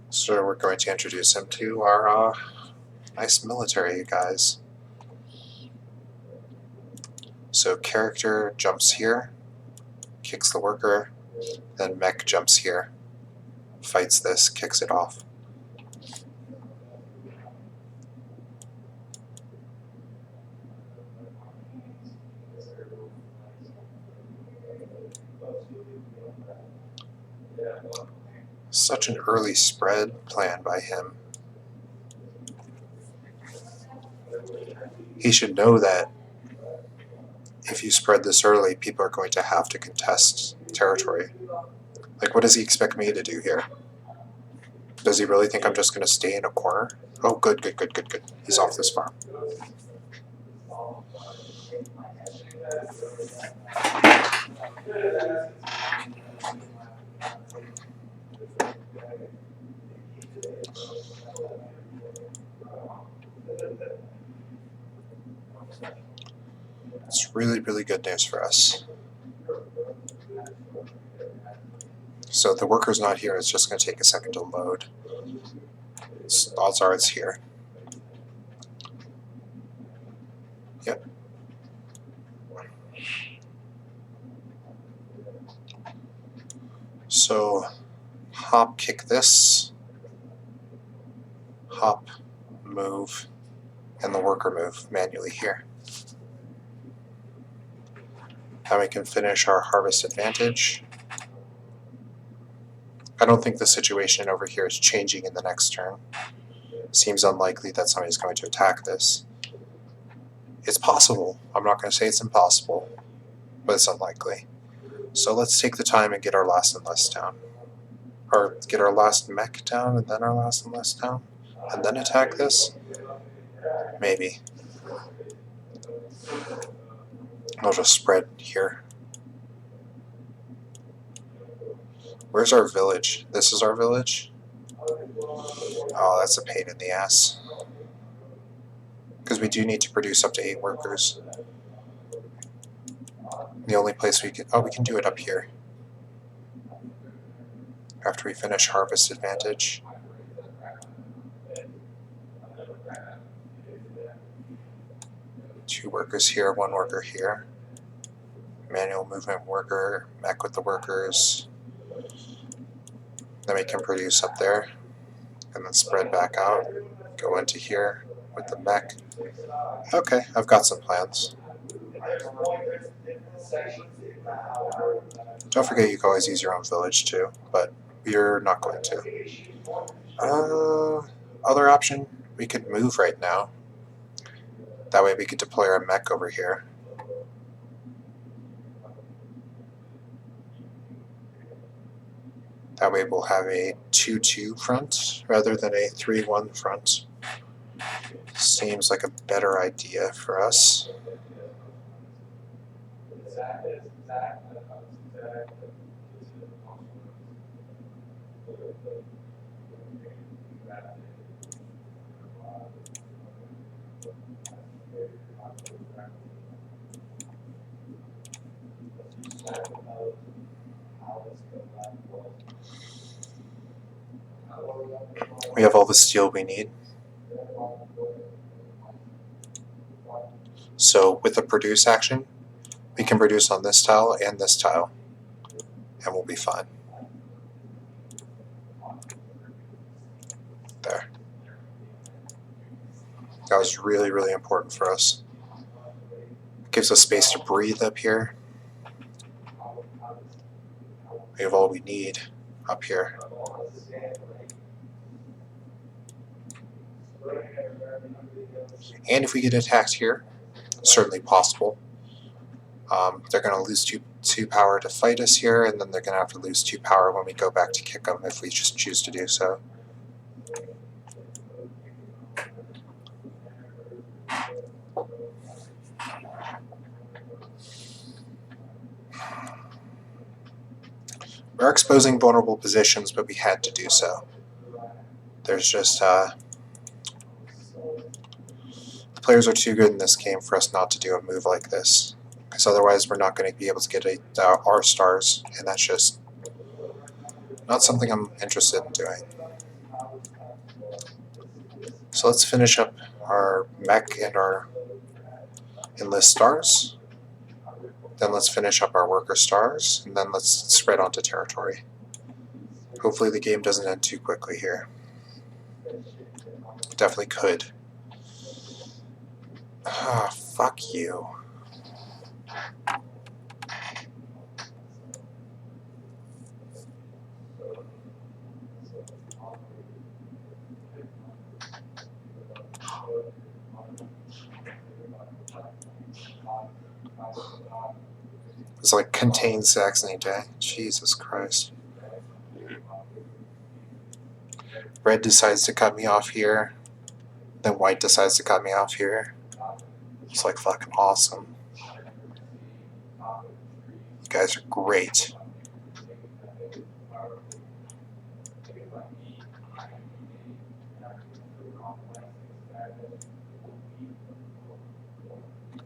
Speaker 1: So we're going to introduce him to our nice military guys. So character jumps here, kicks the worker, then mech jumps here, fights this, kicks it off. Such an early spread planned by him. He should know that if you spread this early, people are going to have to contest territory. Like, what does he expect me to do here? Does he really think I'm just going to stay in a corner? Oh, good, good, good, good, good. He's off this farm. It's really, really good news for us. So the worker's not here. It's just going to take a second to load. Odds are it's here. Yep. So hop, kick this. Hop, move, and the worker move manually here. Now we can finish our harvest advantage. I don't think the situation over here is changing in the next turn. Seems unlikely that somebody's going to attack this. It's possible. I'm not going to say it's impossible, but it's unlikely. So let's take the time and get our last enlist down. Or get our last mech down and then our last enlist down. And then attack this? Maybe. I'll just spread here. Where's our village? This is our village? Oh, that's a pain in the ass. Because we do need to produce up to 8 workers. The only place we can... Oh, we can do it up here. After we finish harvest advantage. Two workers here, 1 worker here. Manual movement worker, mech with the workers. Then we can produce up there. And then spread back out. Go into here with the mech. Okay, I've got some plans. Don't forget you can always use your own village too, but we're not going to. Other option, we could move right now. That way we could deploy our mech over here. That way we'll have a 2-2 front rather than a 3-1 front. Seems like a better idea for us. We have all the steel we need. So with the produce action, we can produce on this tile and this tile, and we'll be fine. There. That was really, really important for us. It gives us space to breathe up here. We have all we need up here. And if we get attacked here, certainly possible. They're going to lose two power to fight us here, and then they're going to have to lose 2 power when we go back to kick them if we just choose to do so. We're exposing vulnerable positions, but we had to do so. There's just... the players are too good in this game for us not to do a move like this. Because otherwise we're not going to be able to get our stars, and that's just not something I'm interested in doing. So let's finish up our mech and our enlist stars. Then let's finish up our worker stars, and then let's spread onto territory. Hopefully the game doesn't end too quickly here. Definitely could. Ah, fuck you. It's like contained Saxony Day. Jesus Christ. Red decides to cut me off here. Then white decides to cut me off here. It's like fucking awesome. You guys are great.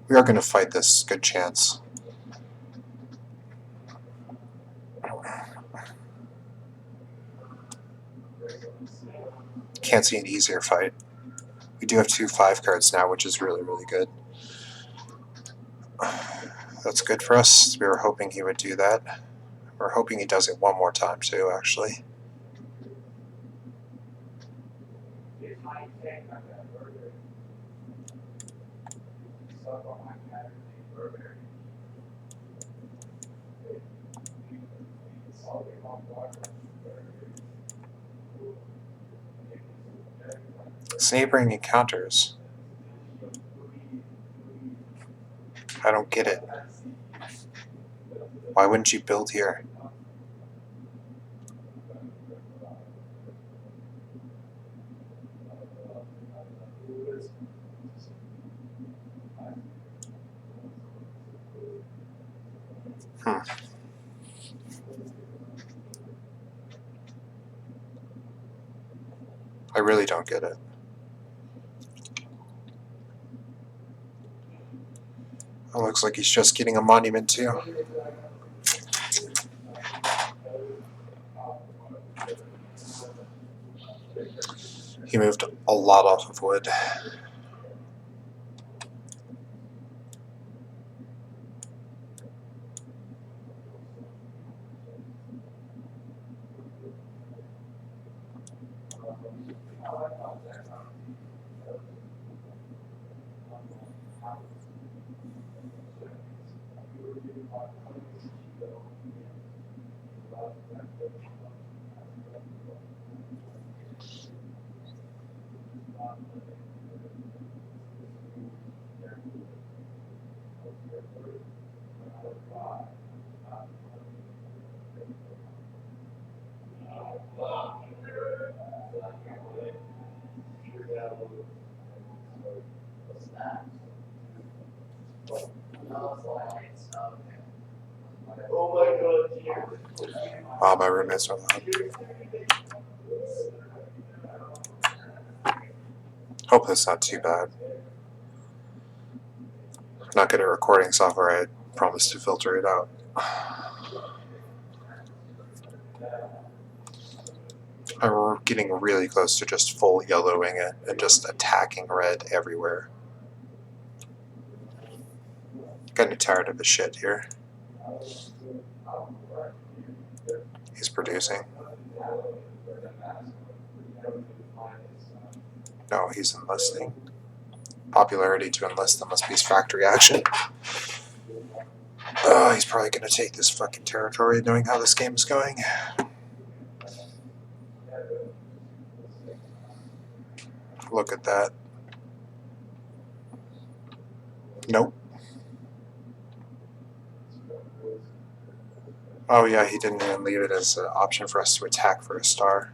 Speaker 1: We are going to fight this, good chance. Can't see an easier fight. We do have 2 5 cards now, which is really, really good. That's good for us. We were hoping he would do that. We're hoping he does it one more time too, actually. Neighboring encounters. I don't get it. Why wouldn't you build here? I really don't get it. It looks like he's just getting a monument too. He moved a lot off of wood. Wow, my roommates are loud. Hope that's not too bad. Not good at recording software. I promised to filter it out. I'm getting really close to just full yellowing it and just attacking red everywhere. Getting tired of his shit here. He's producing. No, he's enlisting. Popularity to enlist them must be his factory action. Oh, he's probably going to take this fucking territory knowing how this game is going. Look at that. Nope. Oh yeah, he didn't even leave it as an option for us to attack for a star.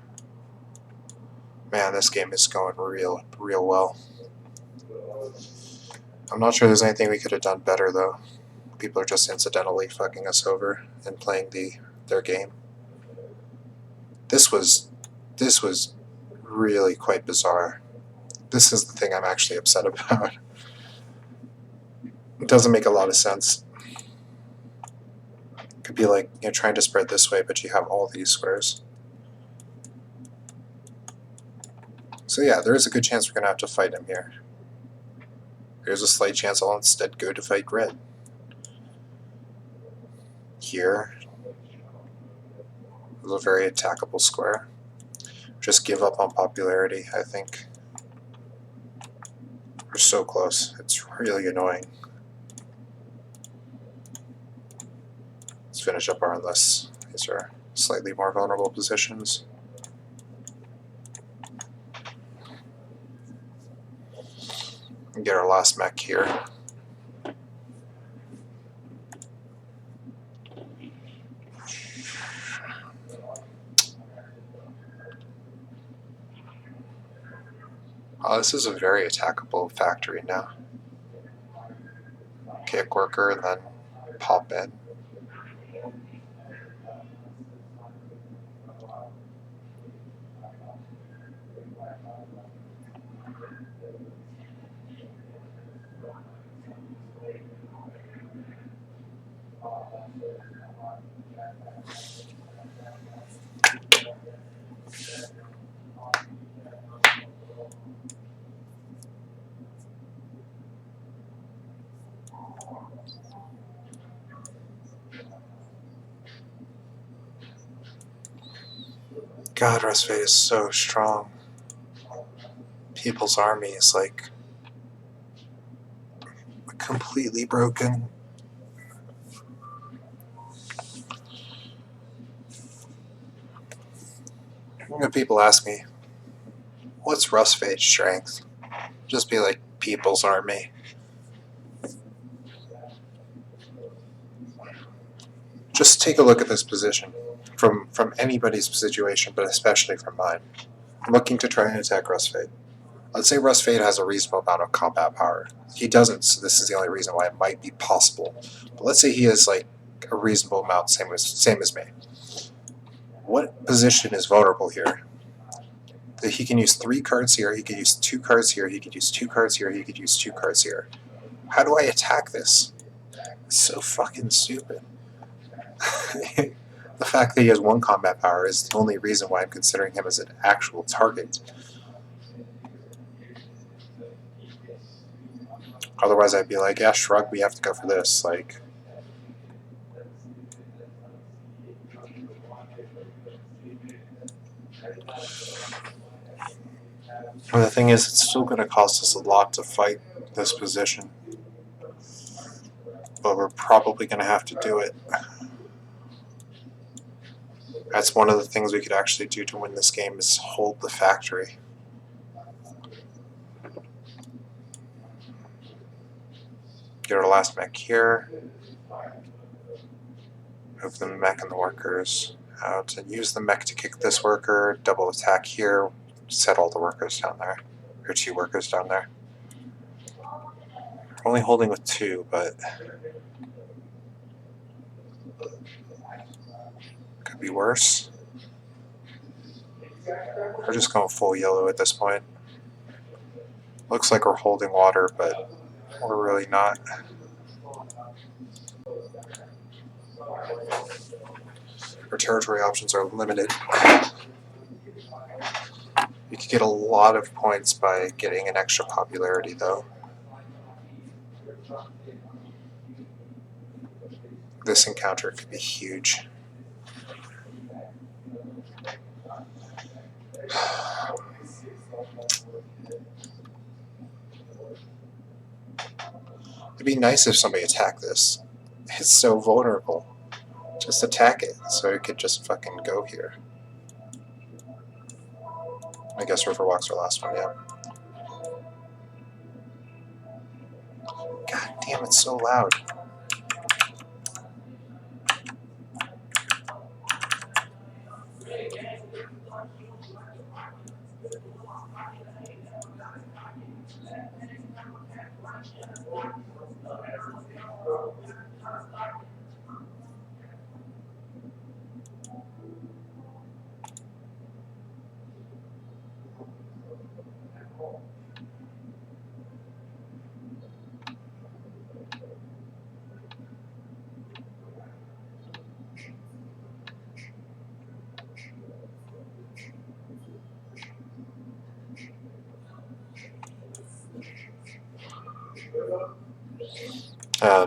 Speaker 1: Man, this game is going real well. I'm not sure there's anything we could have done better though. People are just incidentally fucking us over and playing their game. This was really quite bizarre. This is the thing I'm actually upset about. It doesn't make a lot of sense. It could be like, you know, trying to spread this way, but you have all these squares. So yeah, there is a good chance we're going to have to fight him here. There's a slight chance I'll instead go to fight red. here is a very attackable square. Just give up on popularity, I think. We're so close. It's really annoying. Let's finish up our lists. These are slightly more vulnerable positions. And get our last mech here. Oh, this is a very attackable factory now. Kick worker and then pop in. God, Rusfate is so strong. People's Army is like completely broken. When people ask me, what's Rusfate's strength? Just be like, People's Army. Just take a look at this position from anybody's situation, but especially from mine. I'm looking to try and attack Rusfate. Let's say Rusfate has a reasonable amount of combat power. He doesn't, so this is the only reason why it might be possible. But let's say he has like a reasonable amount, same as me. What position is vulnerable here? That he can use 3 cards here, he could use 2 cards here, he could use 2 cards here, he could use 2 cards here. How do I attack this? It's so fucking stupid. The fact that he has 1 combat power is the only reason why I'm considering him as an actual target. Otherwise I'd be like, yeah, shrug, we have to go for this. Like, well, the thing is, it's still going to cost us a lot to fight this position. But we're probably going to have to do it. That's one of the things we could actually do to win this game, is hold the factory. Get our last mech here. Move the mech and the workers out, and use the mech to kick this worker. Double attack here. Set all the workers down there. Or 2 workers down there. We're only holding with 2, but could be worse. We're just going full yellow at this point. Looks like we're holding water, but we're really not. Our territory options are limited. You could get a lot of points by getting an extra popularity, though. This encounter could be huge. It'd be nice if somebody attacked this. It's so vulnerable. Just attack it, so it could just fucking go here. I guess Riverwalk's our last one, yeah. God damn, it's so loud.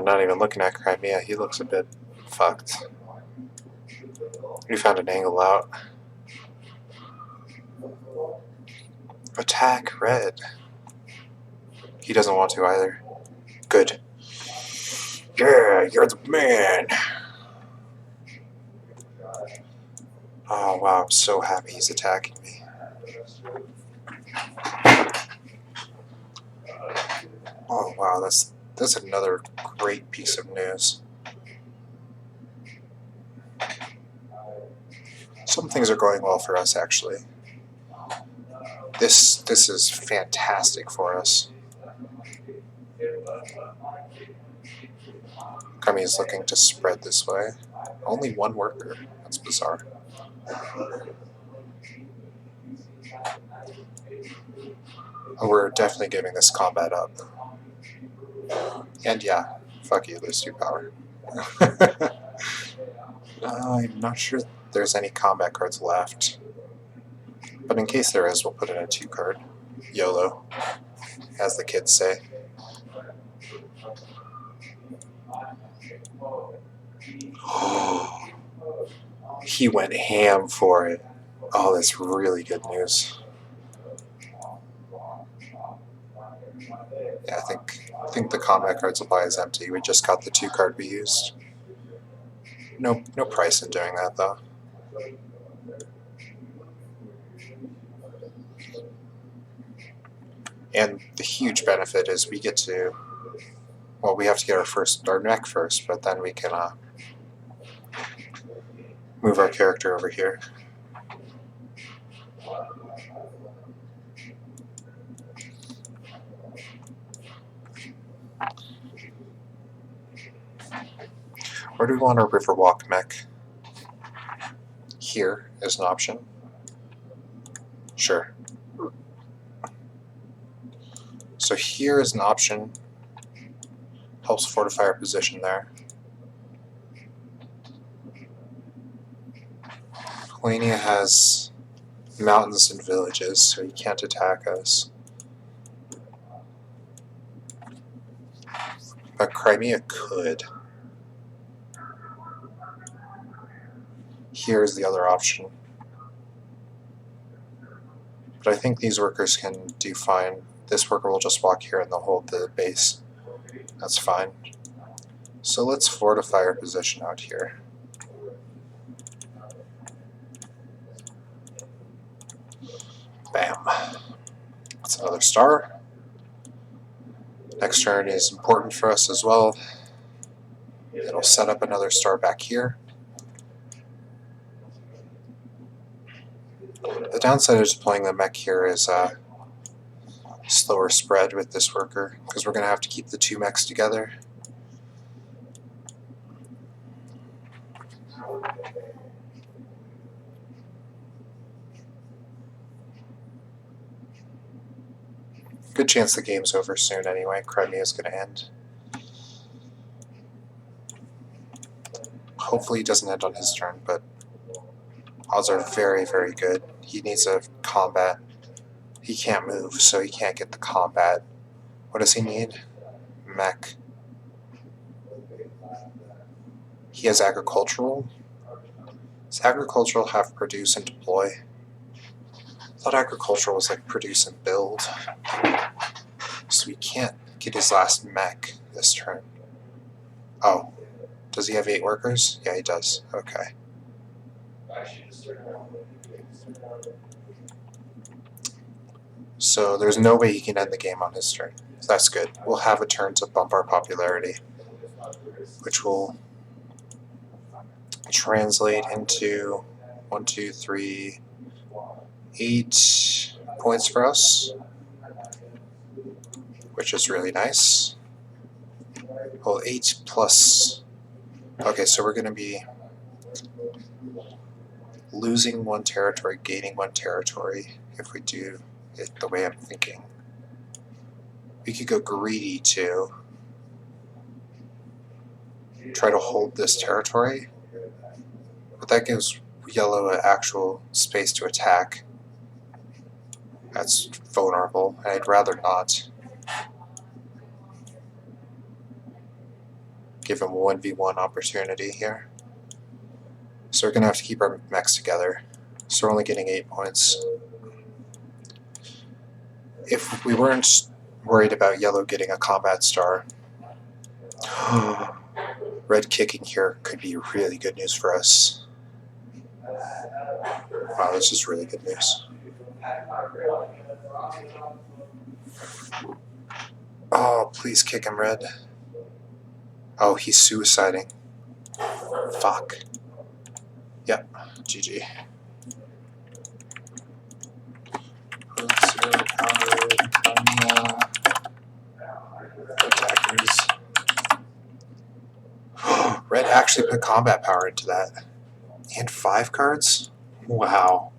Speaker 1: Not even looking at Crimea, he looks a bit fucked. We found an angle out. Attack red. He doesn't want to either. Good. Yeah, you're the man. Oh wow, I'm so happy he's attacking me. Oh wow, that's another great piece of news. Some things are going well for us actually. This is fantastic for us. Kami is looking to spread this way. Only one worker. That's bizarre. We're definitely giving this combat up. And yeah, fuck you, lose 2 power. I'm not sure there's any combat cards left. But in case there is, we'll put in a 2 card. YOLO, as the kids say. He went ham for it. Oh, that's really good news. Yeah, I think the combat card supply is empty. We just got the 2 card we used. No price in doing that though. And the huge benefit is we get to, well, we have to get our neck first, but then we can move our character over here. Where do we want our Riverwalk mech? Here is an option. Sure. So here is an option. Helps fortify our position there. Polania has mountains and villages, so he can't attack us. But Crimea could. Here's the other option. But I think these workers can do fine. This worker will just walk here and they'll hold the base. That's fine. So let's fortify our position out here. Bam. That's another star. Next turn is important for us as well. It'll set up another star back here. The downside of deploying the mech here is slower spread with this worker, because we're going to have to keep the 2 mechs together. Good chance the game's over soon anyway. Crimea is going to end. Hopefully it doesn't end on his turn, but odds are very, very good. He needs a combat. He can't move, so he can't get the combat. What does he need? Mech. He has agricultural. Does agricultural have produce and deploy? I thought agricultural was like produce and build. So he can't get his last mech this turn. Oh. Does he have 8 workers? Yeah, he does. Okay. So there's no way he can end the game on his turn. So that's good. We'll have a turn to bump our popularity, which will translate into 1, 2, 3, 8 points for us, which is really nice. Well, 8 plus... Okay, so we're going to be losing 1 territory, gaining 1 territory if we do it the way I'm thinking. We could go greedy too. Try to hold this territory, but that gives yellow an actual space to attack. That's vulnerable, and I'd rather not. Give him a 1v1 opportunity here. So we're going to have to keep our mechs together. So we're only getting 8 points. If we weren't worried about yellow getting a combat star, red kicking here could be really good news for us. Wow, this is really good news. Oh, please kick him, red. Oh, he's suiciding. Fuck. Yep, GG. Attackers. Red actually put combat power into that. And 5 cards? Wow.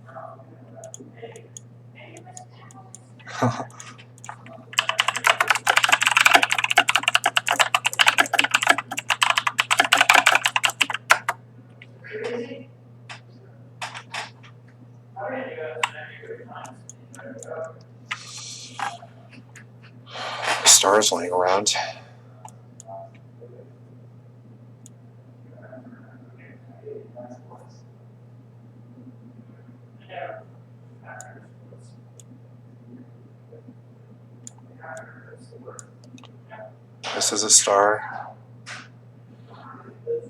Speaker 1: Stars laying around. This is a star.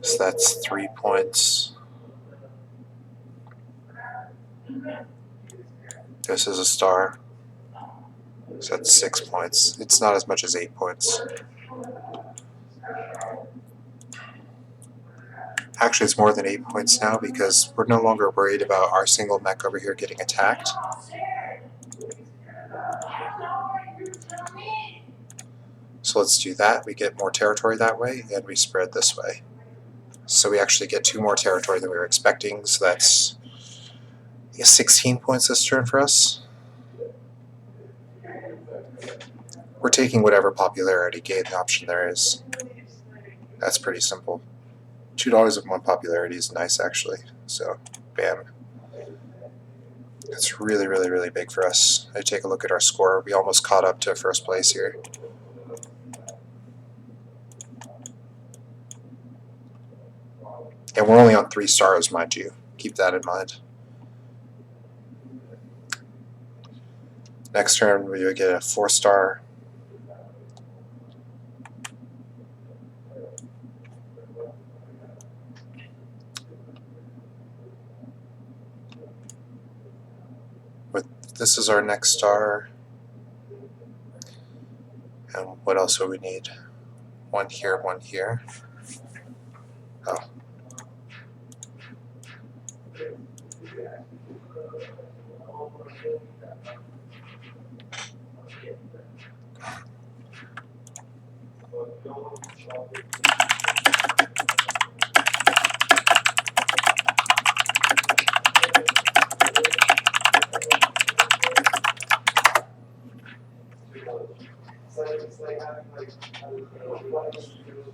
Speaker 1: So that's 3 points. This is a star. So that's 6 points. It's not as much as 8 points. Actually, it's more than 8 points now because we're no longer worried about our single mech over here getting attacked. So let's do that. We get more territory that way, and we spread this way. So we actually get 2 more territory than we were expecting, so that's 16 points this turn for us. We're taking whatever popularity gain option there is. That's pretty simple. $2 of 1 popularity is nice, actually. So, bam. It's really, really, really big for us. I take a look at our score. We almost caught up to first place here. And we're only on 3 stars, mind you. Keep that in mind. Next turn, we would get a 4-star. This is our next star. And what else do we need? 1 here, 1 here. Oh.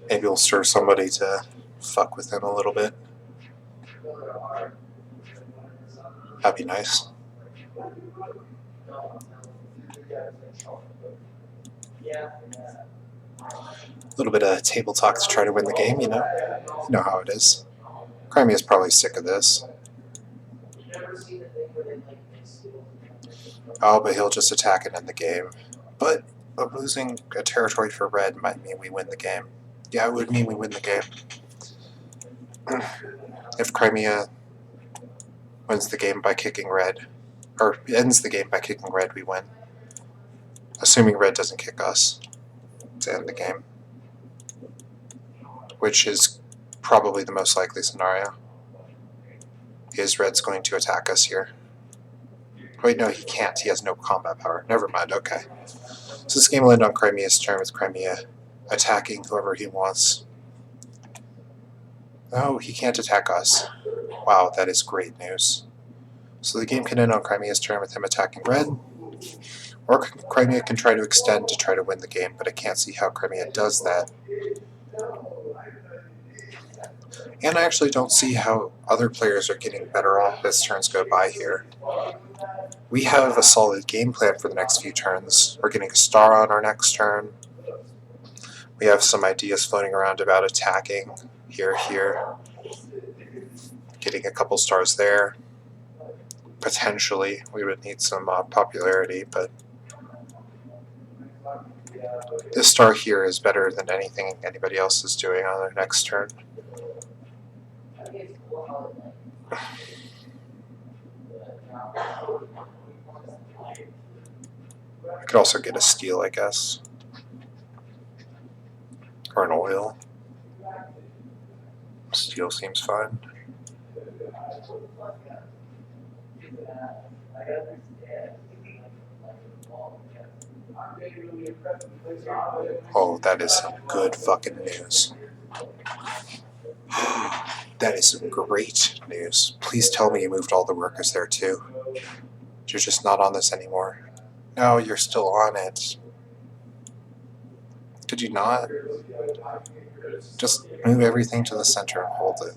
Speaker 1: Maybe we'll stir somebody to fuck with him a little bit. That'd be nice. A little bit of table talk to try to win the game, you know? You know how it is. Crimea's probably sick of this. Oh, but he'll just attack and end the game. But losing a territory for red might mean we win the game. Yeah, it would mean we win the game. If Crimea wins the game by kicking red, or ends the game by kicking red, we win. Assuming red doesn't kick us to end the game. Which is probably the most likely scenario. Is red's going to attack us here? Wait, no, he can't. He has no combat power. Never mind, okay. So this game will end on Crimea's turn with Crimea attacking whoever he wants. Oh, he can't attack us. Wow, that is great news. So the game can end on Crimea's turn with him attacking red, or Crimea can try to extend to try to win the game, but I can't see how Crimea does that. And I actually don't see how other players are getting better off as turns go by here. We have a solid game plan for the next few turns. We're getting a star on our next turn. We have some ideas floating around about attacking here. getting a couple stars there. Potentially, we would need some popularity, but this star here is better than anything anybody else is doing on their next turn. I could also get a steel, I guess. Or an oil. Steel seems fine. Oh, that is some good fucking news. That is some great news. Please tell me you moved all the workers there too. You're just not on this anymore. No, you're still on it. Could you not? Just move everything to the center and hold it.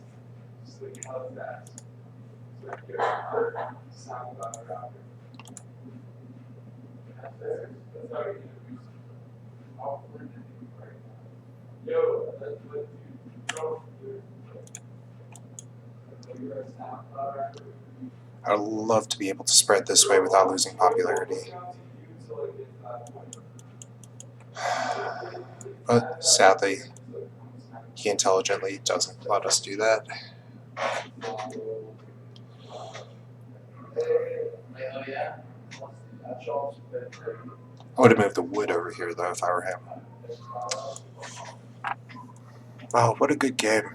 Speaker 1: I'd love to be able to spread this way without losing popularity. But sadly, he intelligently doesn't let us do that. I would have moved the wood over here though if I were him. Wow, what a good game.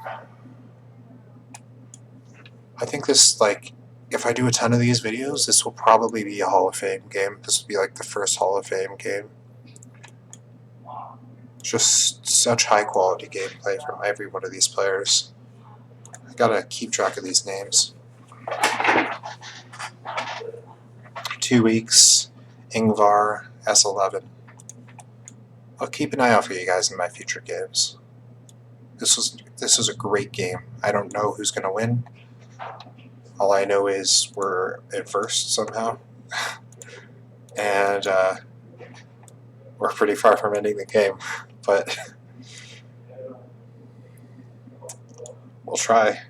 Speaker 1: I think this, like, if I do a ton of these videos, this will probably be a Hall of Fame game. This will be like the first Hall of Fame game. Just such high quality gameplay from every one of these players. I gotta keep track of these names. 2 weeks, Ingvar, S11. I'll keep an eye out for you guys in my future games. This was a great game. I don't know who's gonna win. All I know is we're at first somehow, and we're pretty far from ending the game, but we'll try.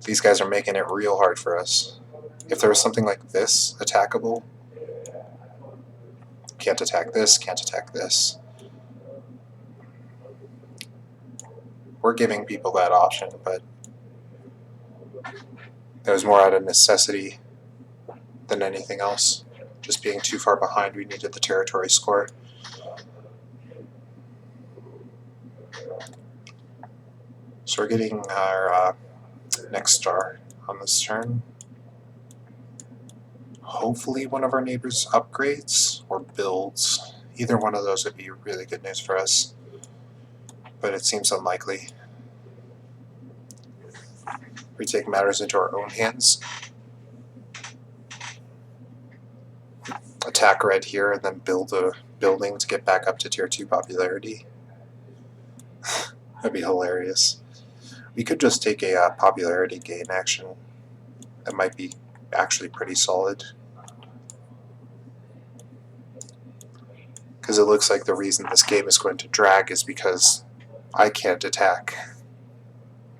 Speaker 1: These guys are making it real hard for us. If there was something like this attackable, can't attack this, can't attack this. We're giving people that option, but that was more out of necessity than anything else. Just being too far behind, we needed the territory score. So we're getting our next star on this turn. Hopefully one of our neighbors upgrades or builds. Either one of those would be really good news for us, but it seems unlikely. We take matters into our own hands. Attack red here and then build a building to get back up to tier 2 popularity. That'd be hilarious. We could just take a popularity gain action. That might be actually pretty solid. Because it looks like the reason this game is going to drag is because I can't attack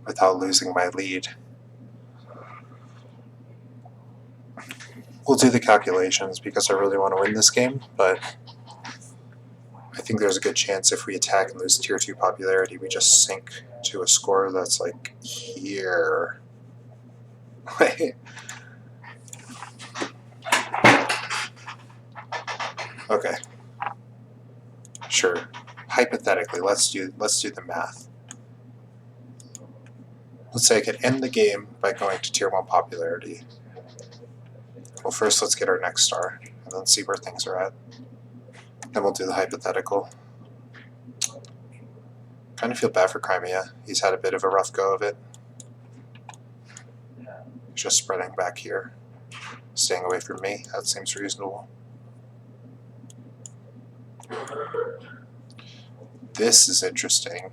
Speaker 1: without losing my lead. We'll do the calculations because I really want to win this game, but I think there's a good chance if we attack and lose tier 2 popularity, we just sink to a score that's like here. Okay. Sure. Hypothetically, let's do the math. Let's say I could end the game by going to tier 1 popularity. Well, first let's get our next star, and then see where things are at. Then we'll do the hypothetical. Kind of feel bad for Crimea. He's had a bit of a rough go of it. Just spreading back here. Staying away from me, that seems reasonable. This is interesting,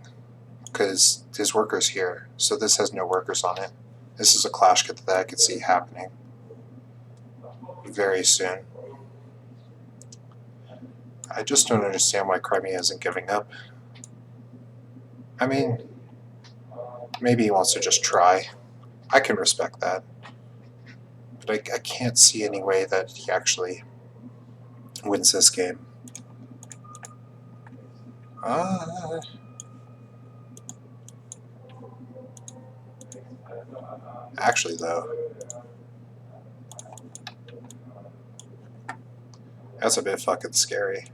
Speaker 1: because his worker's here, so this has no workers on it. This is a clash that I could see happening very soon. I just don't understand why Crimea isn't giving up. I mean, Maybe he wants to just try. I can respect that. But I can't see any way that he actually wins this game. Actually, though, that's a bit fucking scary.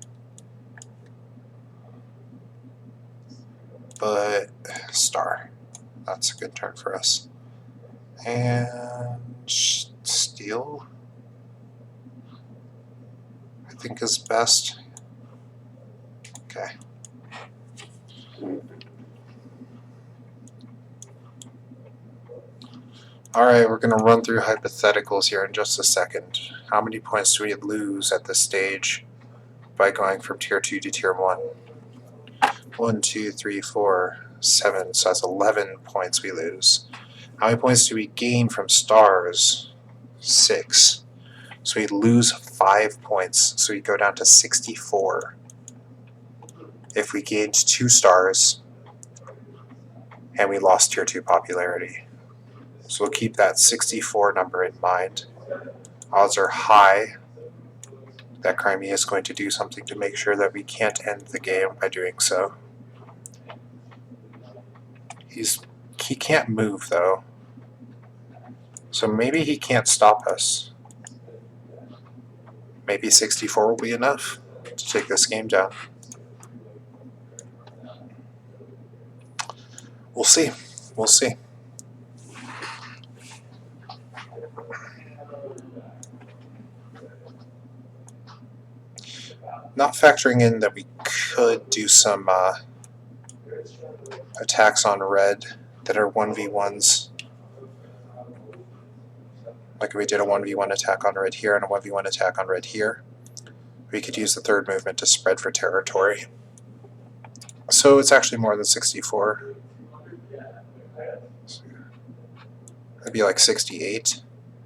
Speaker 1: But star. That's a good turn for us. And steal, I think, is best. Okay. Alright, we're going to run through hypotheticals here in just a second. How many points do we lose at this stage by going from Tier 2 to Tier 1? 1, 2, 3, 4, 7, so that's 11 points we lose. How many points do we gain from stars? 6. So we lose 5 points, so we go down to 64. If we gained 2 stars, and we lost Tier 2 popularity. So we'll keep that 64 number in mind. Odds are high that Crimea is going to do something to make sure that we can't end the game by doing so. He can't move, though. So maybe he can't stop us. Maybe 64 will be enough to take this game down. We'll see. We'll see. Not factoring in that we could do some attacks on red that are 1v1s. Like if we did a 1v1 attack on red here and a 1v1 attack on red here, we could use the third movement to spread for territory. So it's actually more than 64. It'd be like 68.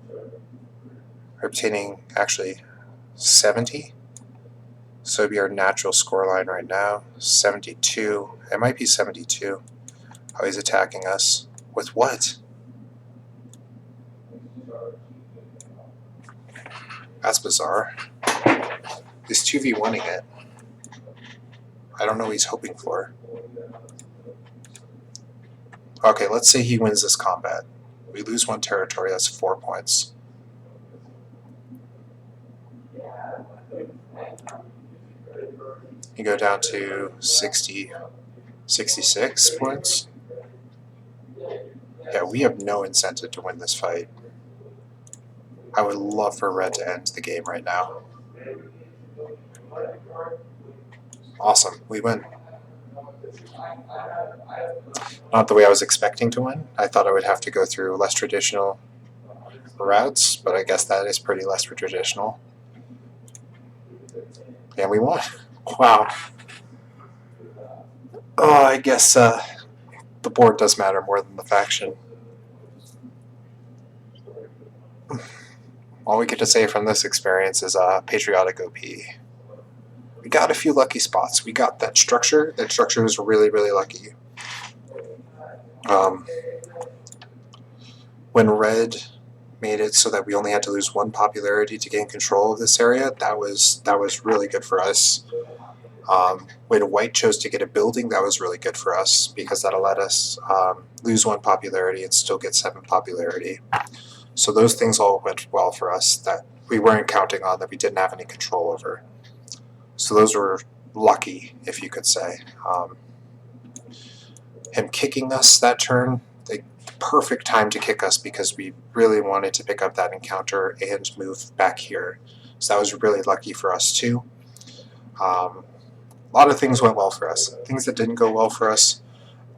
Speaker 1: We're obtaining actually 70. So it'd be our natural score line right now. 72. It might be 72. Oh, he's attacking us. With what? That's bizarre. He's 2v1ing it. I don't know what he's hoping for. Okay, let's say he wins this combat. We lose 1 territory, that's 4 points. You go down to 60, 66 points. Yeah, we have no incentive to win this fight. I would love for red to end the game right now. Awesome, we win. Not the way I was expecting to win. I thought I would have to go through less traditional routes, but I guess that is pretty less traditional. And we won. Wow. Oh, I guess the board does matter more than the faction. All we get to say from this experience is Patriotic OP. We got a few lucky spots. We got that structure. That structure was really, really lucky. When red made it so that we only had to lose 1 popularity to gain control of this area, that was really good for us. When white chose to get a building, that was really good for us because that'll let us lose 1 popularity and still get 7 popularity. So those things all went well for us that we weren't counting on, that we didn't have any control over. So those were lucky, if you could say. Him kicking us that turn, the perfect time to kick us because we really wanted to pick up that encounter and move back here. So that was really lucky for us too. A lot of things went well for us. Things that didn't go well for us,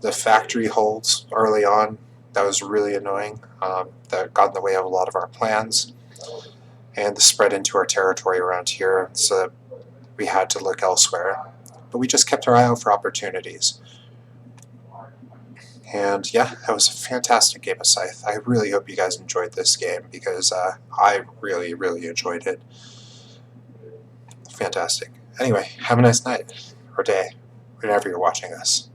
Speaker 1: the factory holds early on, that was really annoying. That got in the way of a lot of our plans. And the spread into our territory around here, so that we had to look elsewhere. But we just kept our eye out for opportunities. And yeah, that was a fantastic game of Scythe. I really hope you guys enjoyed this game because I really, really enjoyed it. Fantastic. Anyway, have a nice night or day whenever you're watching this.